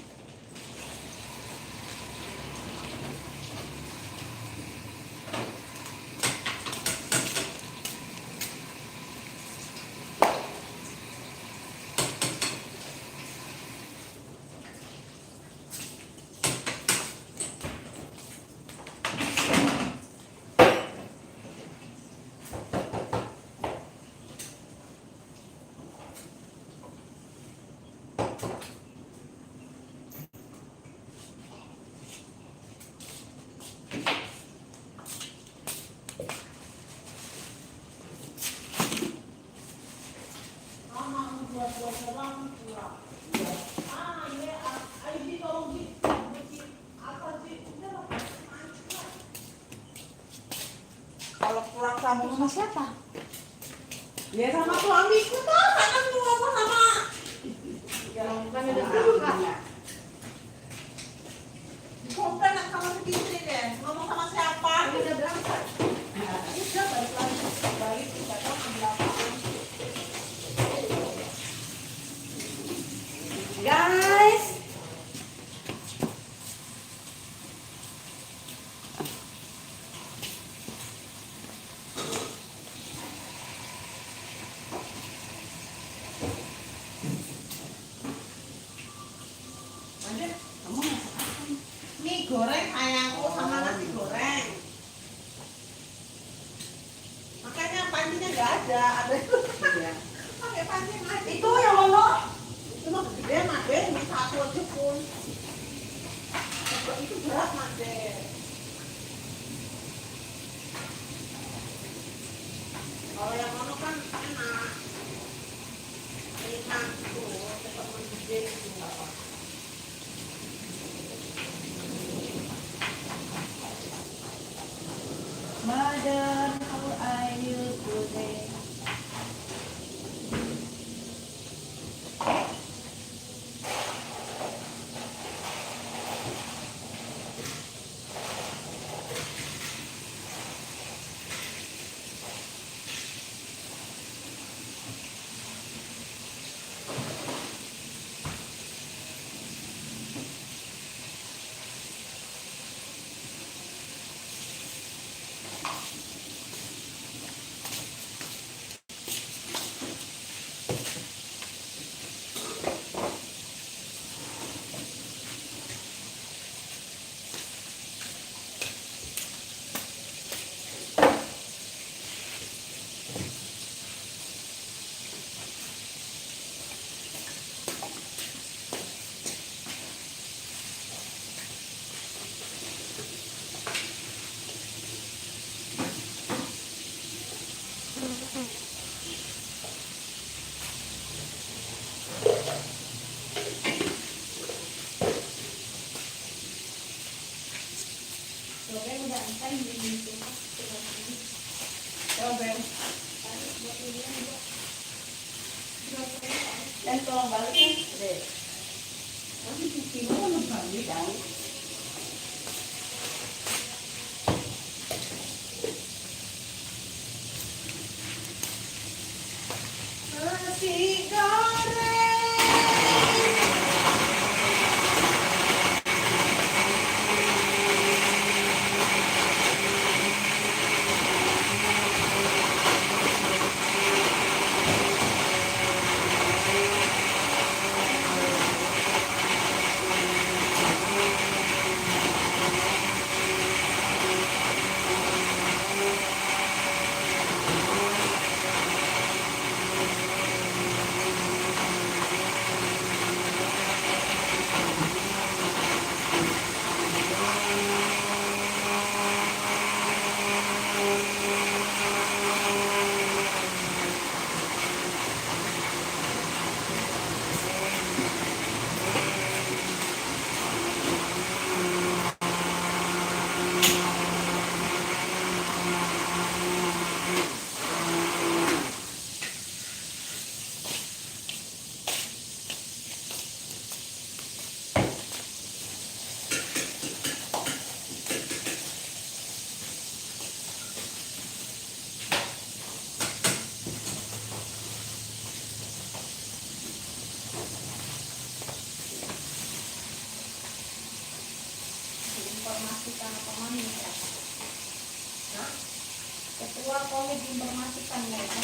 Kalau pulang kampung Sama siapa? ya sama suamiku tuh, kan tuh ngomong sama. Kan udah berangkat. Komplain sama si istri deh, ngomong sama siapa? Udah berangkat. Udah balik lagi, balik nggak tahu ambil apaan. Guys, Lanjut. kamu masak apa? Mie goreng sayangku sama nasi goreng. Makanya pancinya nggak ada Iya. pakai panci yang ada. Itu yang mana? Itu mah gede Made, mie satu aja pun. Itu berat Made. Kalau yang mana kan enak. Ini satu, tetap gede itu nggak apa. Mother, how are you today? Kemudian udah angkat di sini. Coba. Dan tolong balikin deh. Nanti cuci dulu balik dan Nasi goreng. Informasikan apa mami ya? Ketua komite informasikan mereka.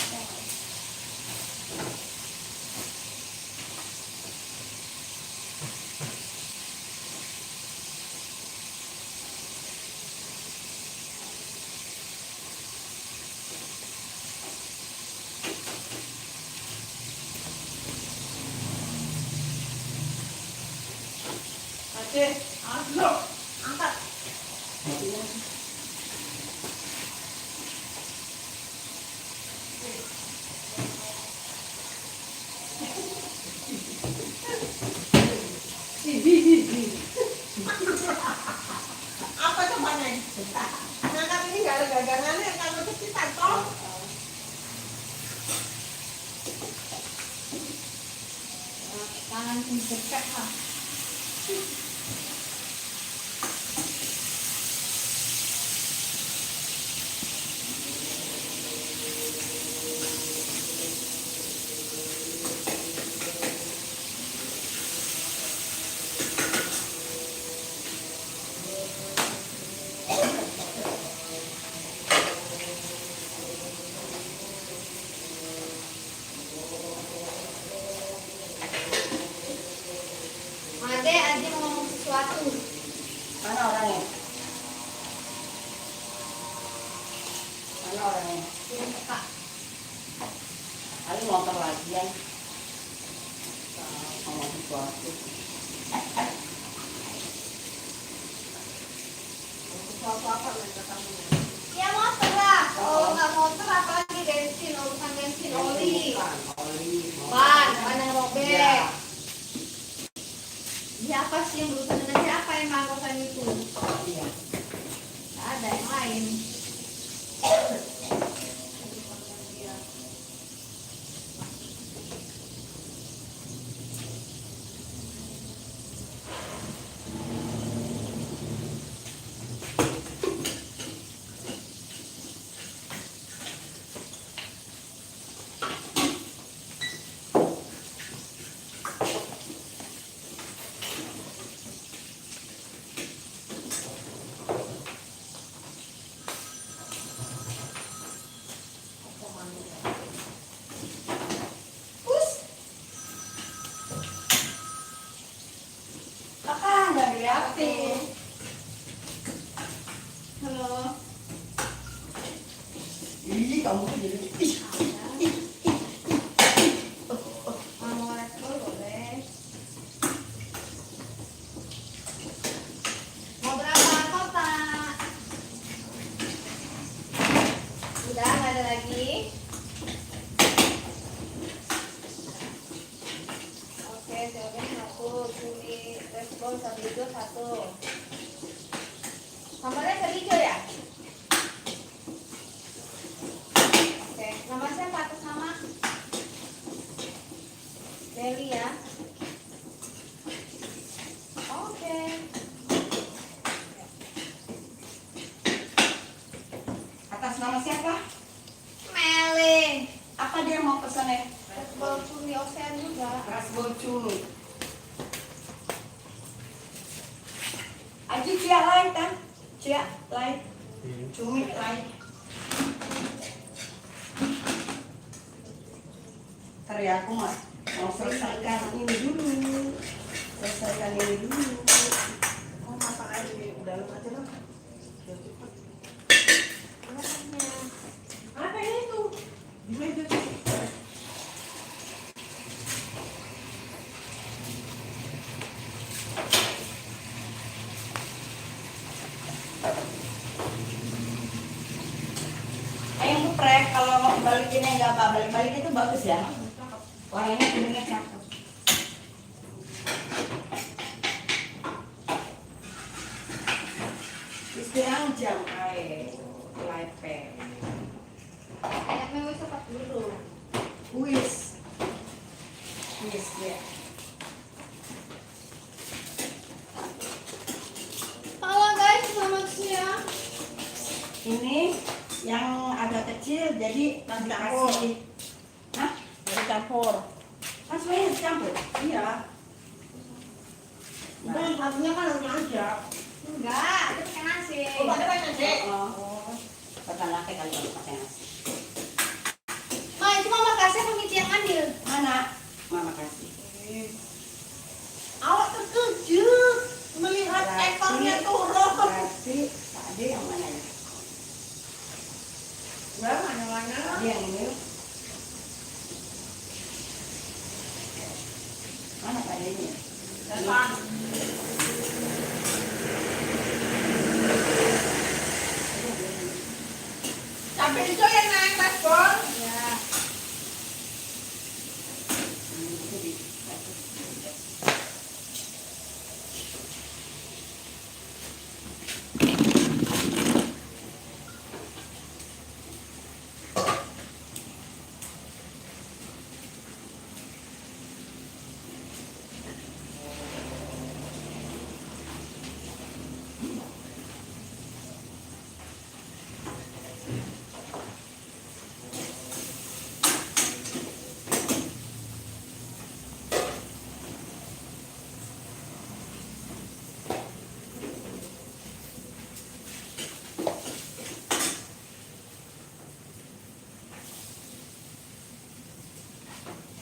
Aceh, aduh, angkat. Apa coba Neng? Anak ini nggak ada gagangannya kalau kita toh. Tangan dekat lah. Ade mau ngomong sesuatu. mana orangnya? Mana orangnya? Belum peka. Kali motor lagi ya. Ngomong sesuatu. Sesuatu apa mereka kamu? Ya motor lah. Kalau nggak motor apalagi bensin, urusan bensin, oli. Oli. Ban yang robek. Ya. Siapa sih yang berurusan dengan siapa emang urusan itu? Iya. Nggak ada yang lain. Kakak nggak diliatin. Halo. Ih, kamu tuh jadi Mau ngorek dulu boleh. Mau berapa kotak? Udah nggak ada lagi. Oke, jawabannya satu. Cumi respon satu itu satu. Kamarnya tadi atas nama siapa? Mele. Apa dia mau pesannya? Baru cumi ocean juga. Rasbol cumi. Aji cia lain kan? Cia lain. Cumi lain. Ntar ya aku mau selesaikan ini dulu. Selesaikan ini dulu. Oh, masak aja di dalam aja lah. Biar cepet. Apa ini tuh? Di meja tuh. Yang geprek kalau mau balikinnya nggak apa, balik-balik itu bagus ya. Warnanya kuningnya cakep. Istirahat jam air, lepe. Kayak mewah cepat dulu. Wis ya. Halo guys, selamat siang. Ini yang agak kecil jadi nanti kasih. Hah? Dari campur. Mas semuanya dicampur? Iya. Itu yang satunya kan harus ngajak. Enggak, itu pakai nasi. Oh, ada kan nasi? Oh. Pakai laki kali kalau pakai nasi. Ma, itu mama kasih apa Miti yang ambil? Mana? Mama kasih. Awak terkejut melihat ekornya turun. Kasih Pak Ade yang mana ya? Enggak, mana-mana. Tadi yang ini. Mana Pak Ade ini? Depan. Sampai itu yang naik Mas Bon. Ya.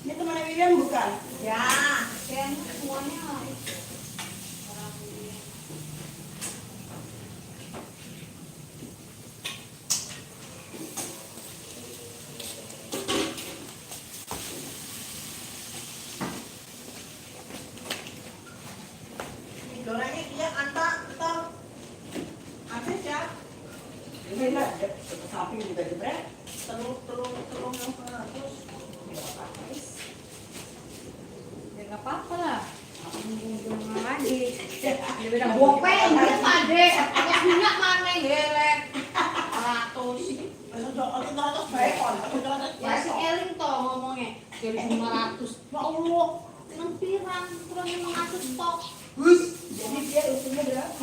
Ini temannya William bukan? Ya. Dan semuanya Gorengnya dia antar ntar habis ya. Ini lah, samping juga jebret. Telur yang 100. ya nggak apa-apa lah. Jangan lagi. Beda Bopeng, dia pade. Pakai minyak mana gelek. 100. Terus baik kon. Ya si Eling toh ngomongnya. Jadi 500. Ya Allah. Nang pirang, kurang 500 tok. Jadi dia usulnya berapa?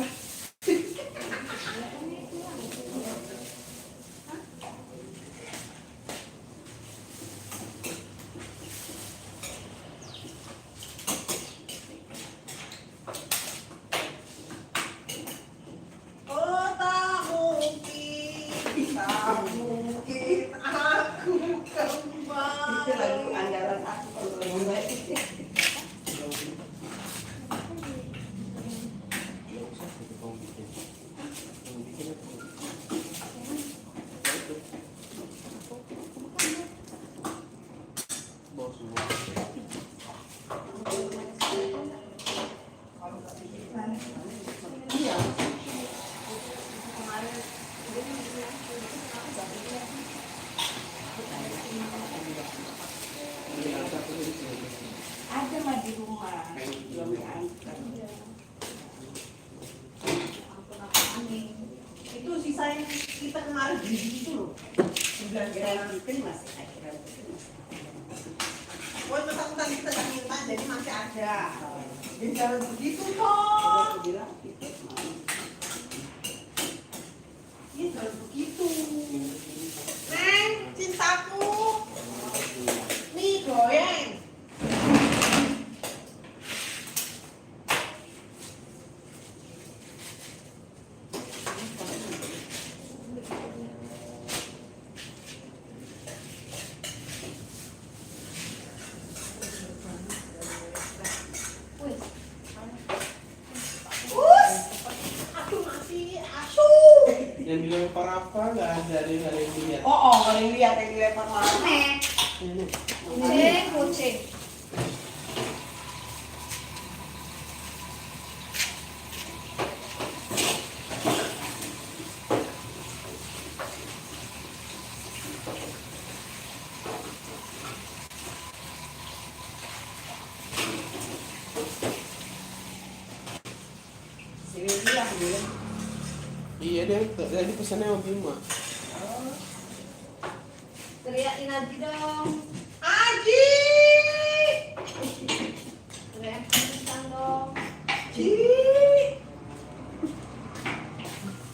Oh, tak mungkin aku kembali. Itu lagu anggaran aku kalau ngomong baik. Iya. Ada mah di rumah, belum diangkat. Itu sisa yang kita kemarin beli itu loh. 9 Kira bikin masih akhirnya bikin masih. Buat pesan kita yang minta jadi masih ada. Jadi kalau begitu toh. aku bilang itu mau. Ini kalau begitu. Yang dilempar apa? Nggak ada yang lihat. Oh, kalau yang lihat yang dilempar mana? Ini. Kucing. Si Willy yang bilang. Iya dia tadi pesannya sama Bima. Teriakin Aji dong. Aji! Teriakin dong. Aji!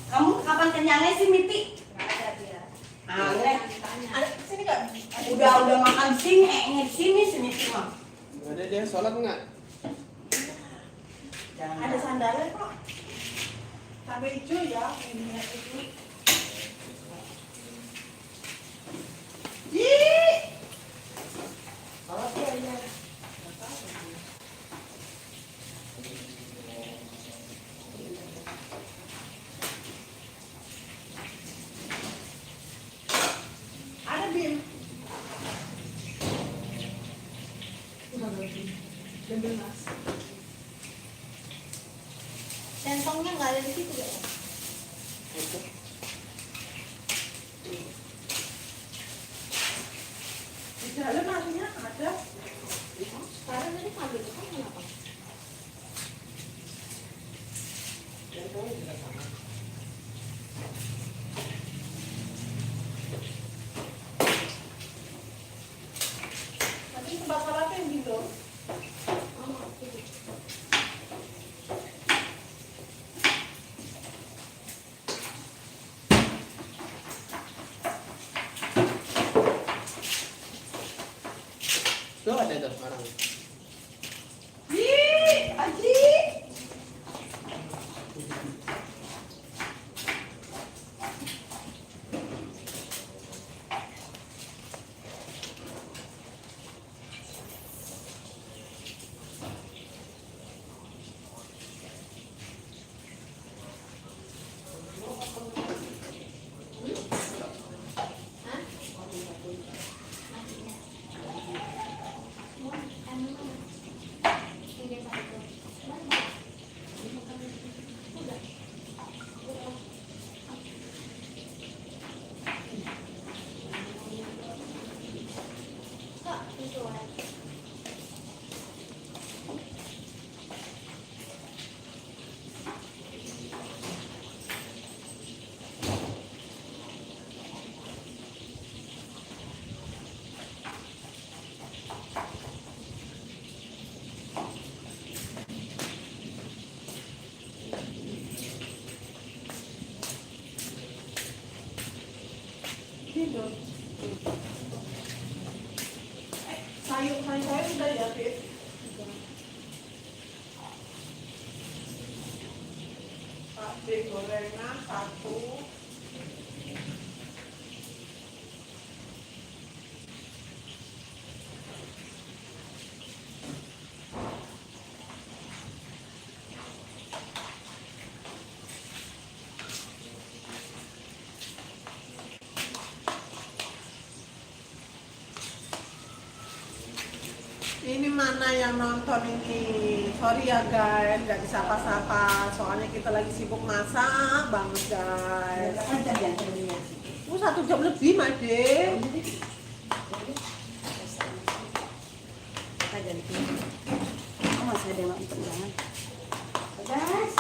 Kamu kapan kenyangnya sih, Miti? Nggak ada dia. Ah, Greg. Ada sini nggak? Udah makan sini, sini si Miti mah. Nggak ada dia sholat nggak? Jangan Ada sandalnya kok. Cabai hijau ya. Ini itu. Kalau dia ya. Ada Bim. Centongnya nggak ada di situ ya? Itu. Di dalam artinya ada. Sekarang tadi ngambil itu kan kenapa? Tadi kebakarannya yang gitu. Tuh ada tuh orang. Aji! Tidur. Sayur udah ya, Fit? Pate gorengan satu. Ini mana yang nonton ini? Sorry ya guys, nggak disapa-sapa. Soalnya kita lagi sibuk masak banget guys. Kan jam terlihat. 1 jam lebih, Made. Kita jadi oh, masih ada yang nonton jangan. Guys,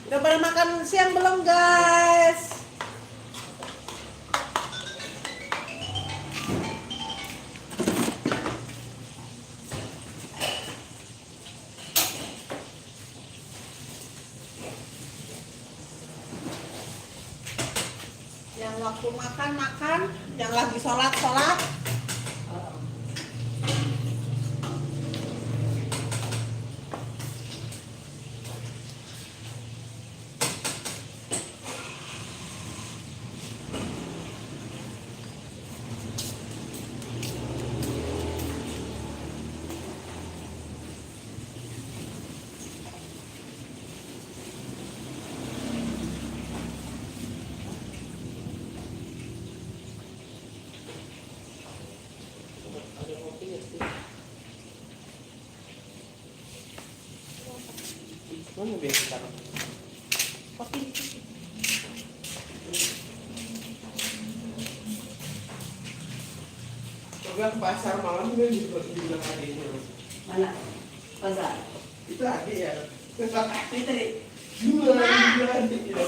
Udah pada makan siang belum guys? Yang waktu makan, yang lagi sholat. Mana biasa sekarang? Kopi. Coba ke pasar malam dia dibilang adiknya. Mana? Pasar. Itu adik ya. Fitri. Dibilang adik ya.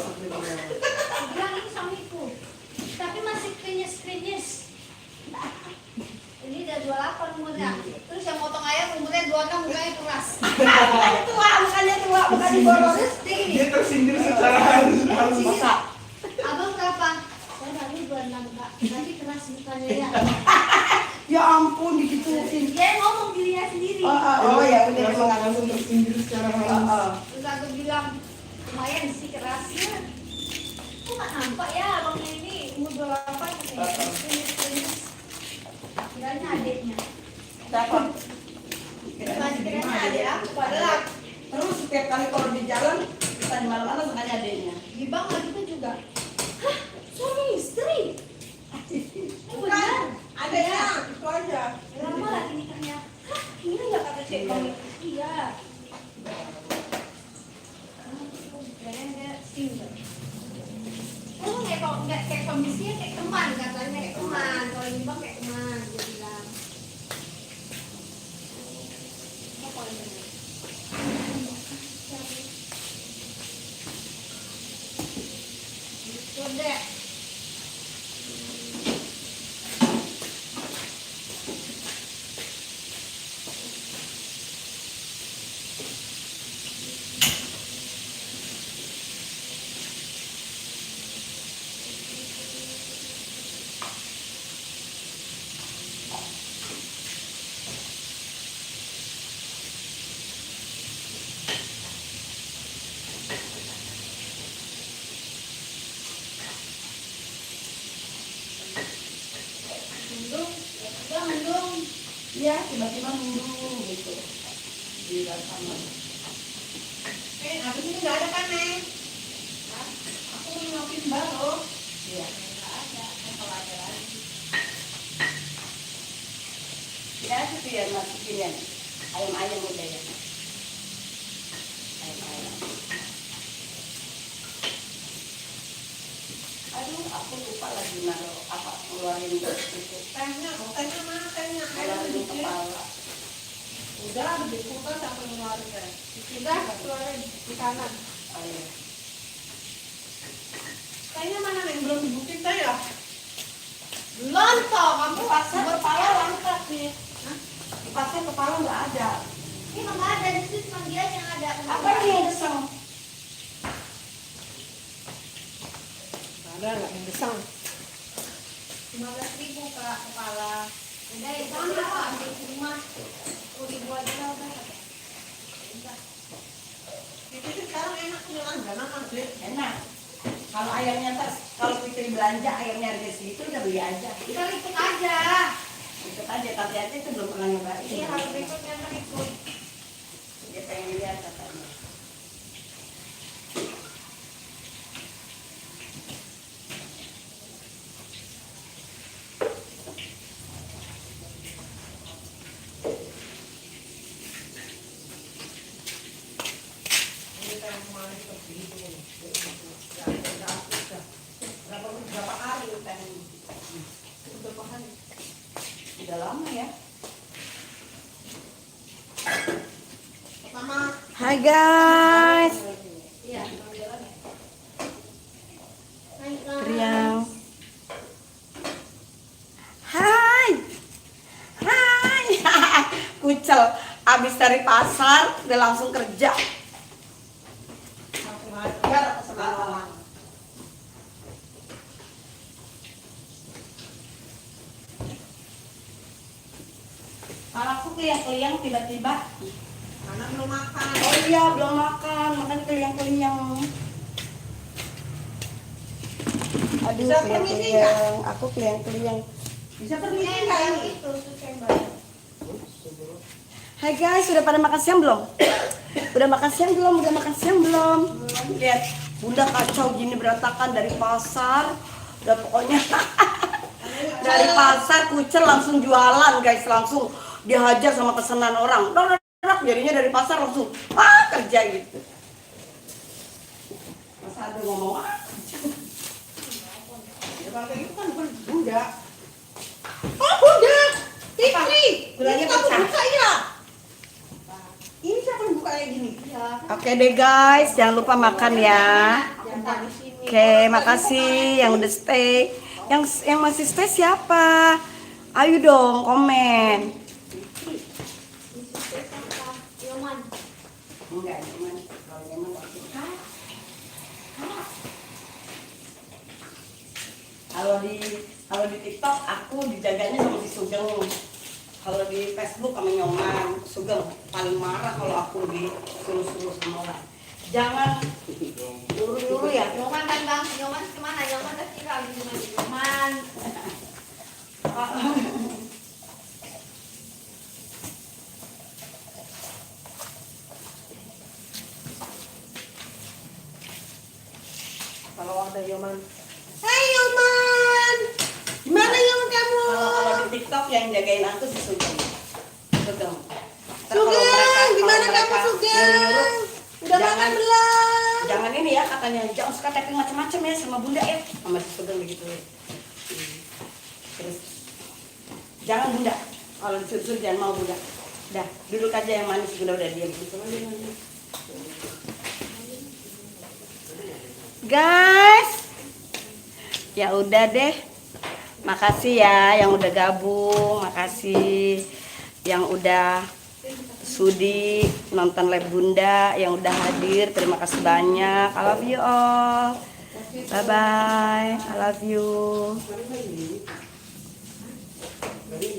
Bilang ini suamiku. Tapi masih krinyes-krinyes. Ini udah 28 umurnya. Terus yang motong ayam umurnya 26, mukanya keras. Makanya tua, bukan diboros. Terus dia gini, Dia tersindir secara halus. Masa? abang berapa? Saya baru 26 kak. Nanti keras mukanya ya. Ya ampun, digituin. Dia ngomong dirinya sendiri. Oh ya, udah Langsung tersindir secara halus. Terus aku bilang, lumayan sih kerasnya. Kok nggak nampak ya abangnya ini umur 28 katanya. Krinyes-krinyes. Kiranya adiknya. Dapat. Kiranya adik aku padahal Terus setiap kali kalau di jalan, kita di mana-mana sengaja adiknya. di bank lagi itu juga. Hah? Suami istri? Ini benar? Adanya itu aja. Lama lagi nikahnya. Hah? Iya ya kata cek bang. Iya. Kayaknya dia single. Oh nggak kayak kondisinya kayak teman katanya kayak teman. Kalau di bank kayak teman dia bilang. Apa yang benar? Gitu deh. Mendung, ya mendung. Iya, tiba-tiba mendung gitu. Di sana. Habis ini nggak ada kan, Neng? Aku mau ngopi baru. Iya. Nggak ada, kalau ada lagi. Ya, itu ya masukin ya. Ayam-ayam udah ya. Ayam-ayam. Aduh, aku lupa lagi naruh apa ngeluarin itu. Tehnya mana tehnya? Air Ngeluarin sedikit. kepala. Udah, di kulkas sampai ngeluarin teh. Udah, keluarin di kanan. Oh, iya. Tehnya mana, Neng? Belum dibukin teh ya? Belum toh, kamu Pasar buat kepala siapa? lengkap nih. Di pasar kepala nggak ada. Ini nggak ada, di situ cuma dia yang ada. Apa yang keseng? Nggak ada, nggak yang gesang. 15.000 kak kepala. Udah itu apa? Di rumah 10.000 aja lah udah. Udah. Itu sih sekarang enak punya langganan, Dek. Enak. Kalau ayamnya kalau Fitri belanja ayamnya harga segitu udah beli aja. Kita ikut aja. Ikut aja, tapi aja itu belum pernah nyobain. Iya harus ikut yang ikut. Dia pengen lihat katanya. Ini teh yang kemarin itu begitu. Berapa hari teh? Berapa hari? Udah lama ya. Pertama, Hai guys. Iya, mau jalan ya. Hai Riau. Hai. Hai. Kucel abis dari pasar udah langsung kerja. langsung ajar ke sekolah. Kalau aku keliang-keliang tiba-tiba. Karena belum makan. Oh iya belum makan, makan keliang-keliang. Aduh Bisa permisi keliang-keliang, aku keliang-keliang. Bisa permisi Eh, nggak yang ini? itu susu yang banyak. Hai guys, sudah pada makan siang belum? Udah makan siang belum? Udah makan siang belum? Lihat, bunda kacau gini berantakan dari pasar. Udah pokoknya dari pasar kucel langsung jualan guys, langsung dihajar sama pesanan orang. Dok, jadinya dari pasar langsung kerja gitu. Satu ngomong Ya kalau kayak gitu kan bukan bunda. Oh bunda, Fikri, Gulanya ini kamu pecah. buka ya? Ini siapa yang buka kayak gini? Ya. Oke deh guys, jangan lupa makan ya. Jangan di sini. Oke, makasih yang udah stay. Yang masih stay siapa? Ayo dong komen. Yoman. Enggak, Nyoman. Kalau Nyoman nggak suka. Kalau di TikTok aku dijaganya sama si Sugeng. Kalau di Facebook sama Nyoman, Sugeng paling marah kalau aku disuruh-suruh sama orang. Jangan nyuruh-nyuruh ya. Yoman kan bang, Yoman kemana? Yoman udah tinggal di rumah Yoman. Kalau ada Yoman. Hai Yoman, gimana Yoman kamu? Kalau di TikTok yang jagain aku si Sugeng. Sugeng. Ntar kalau Sugeng, kalau gimana mereka kamu Sugeng? nyuruh-nyuruh, Udah jangan- makan belum? Jangan ini ya katanya, jangan suka typing macam-macam ya sama bunda ya. Sama si Sugeng begitu. Terus jangan bunda. Kalau disuruh jangan mau bunda. Dah, duduk aja yang manis bunda udah diam gitu. Guys, ya udah deh. Makasih ya yang udah gabung, makasih yang udah sudi nonton live bunda, yang udah hadir, terima kasih banyak. I love you all. Bye bye. I love you.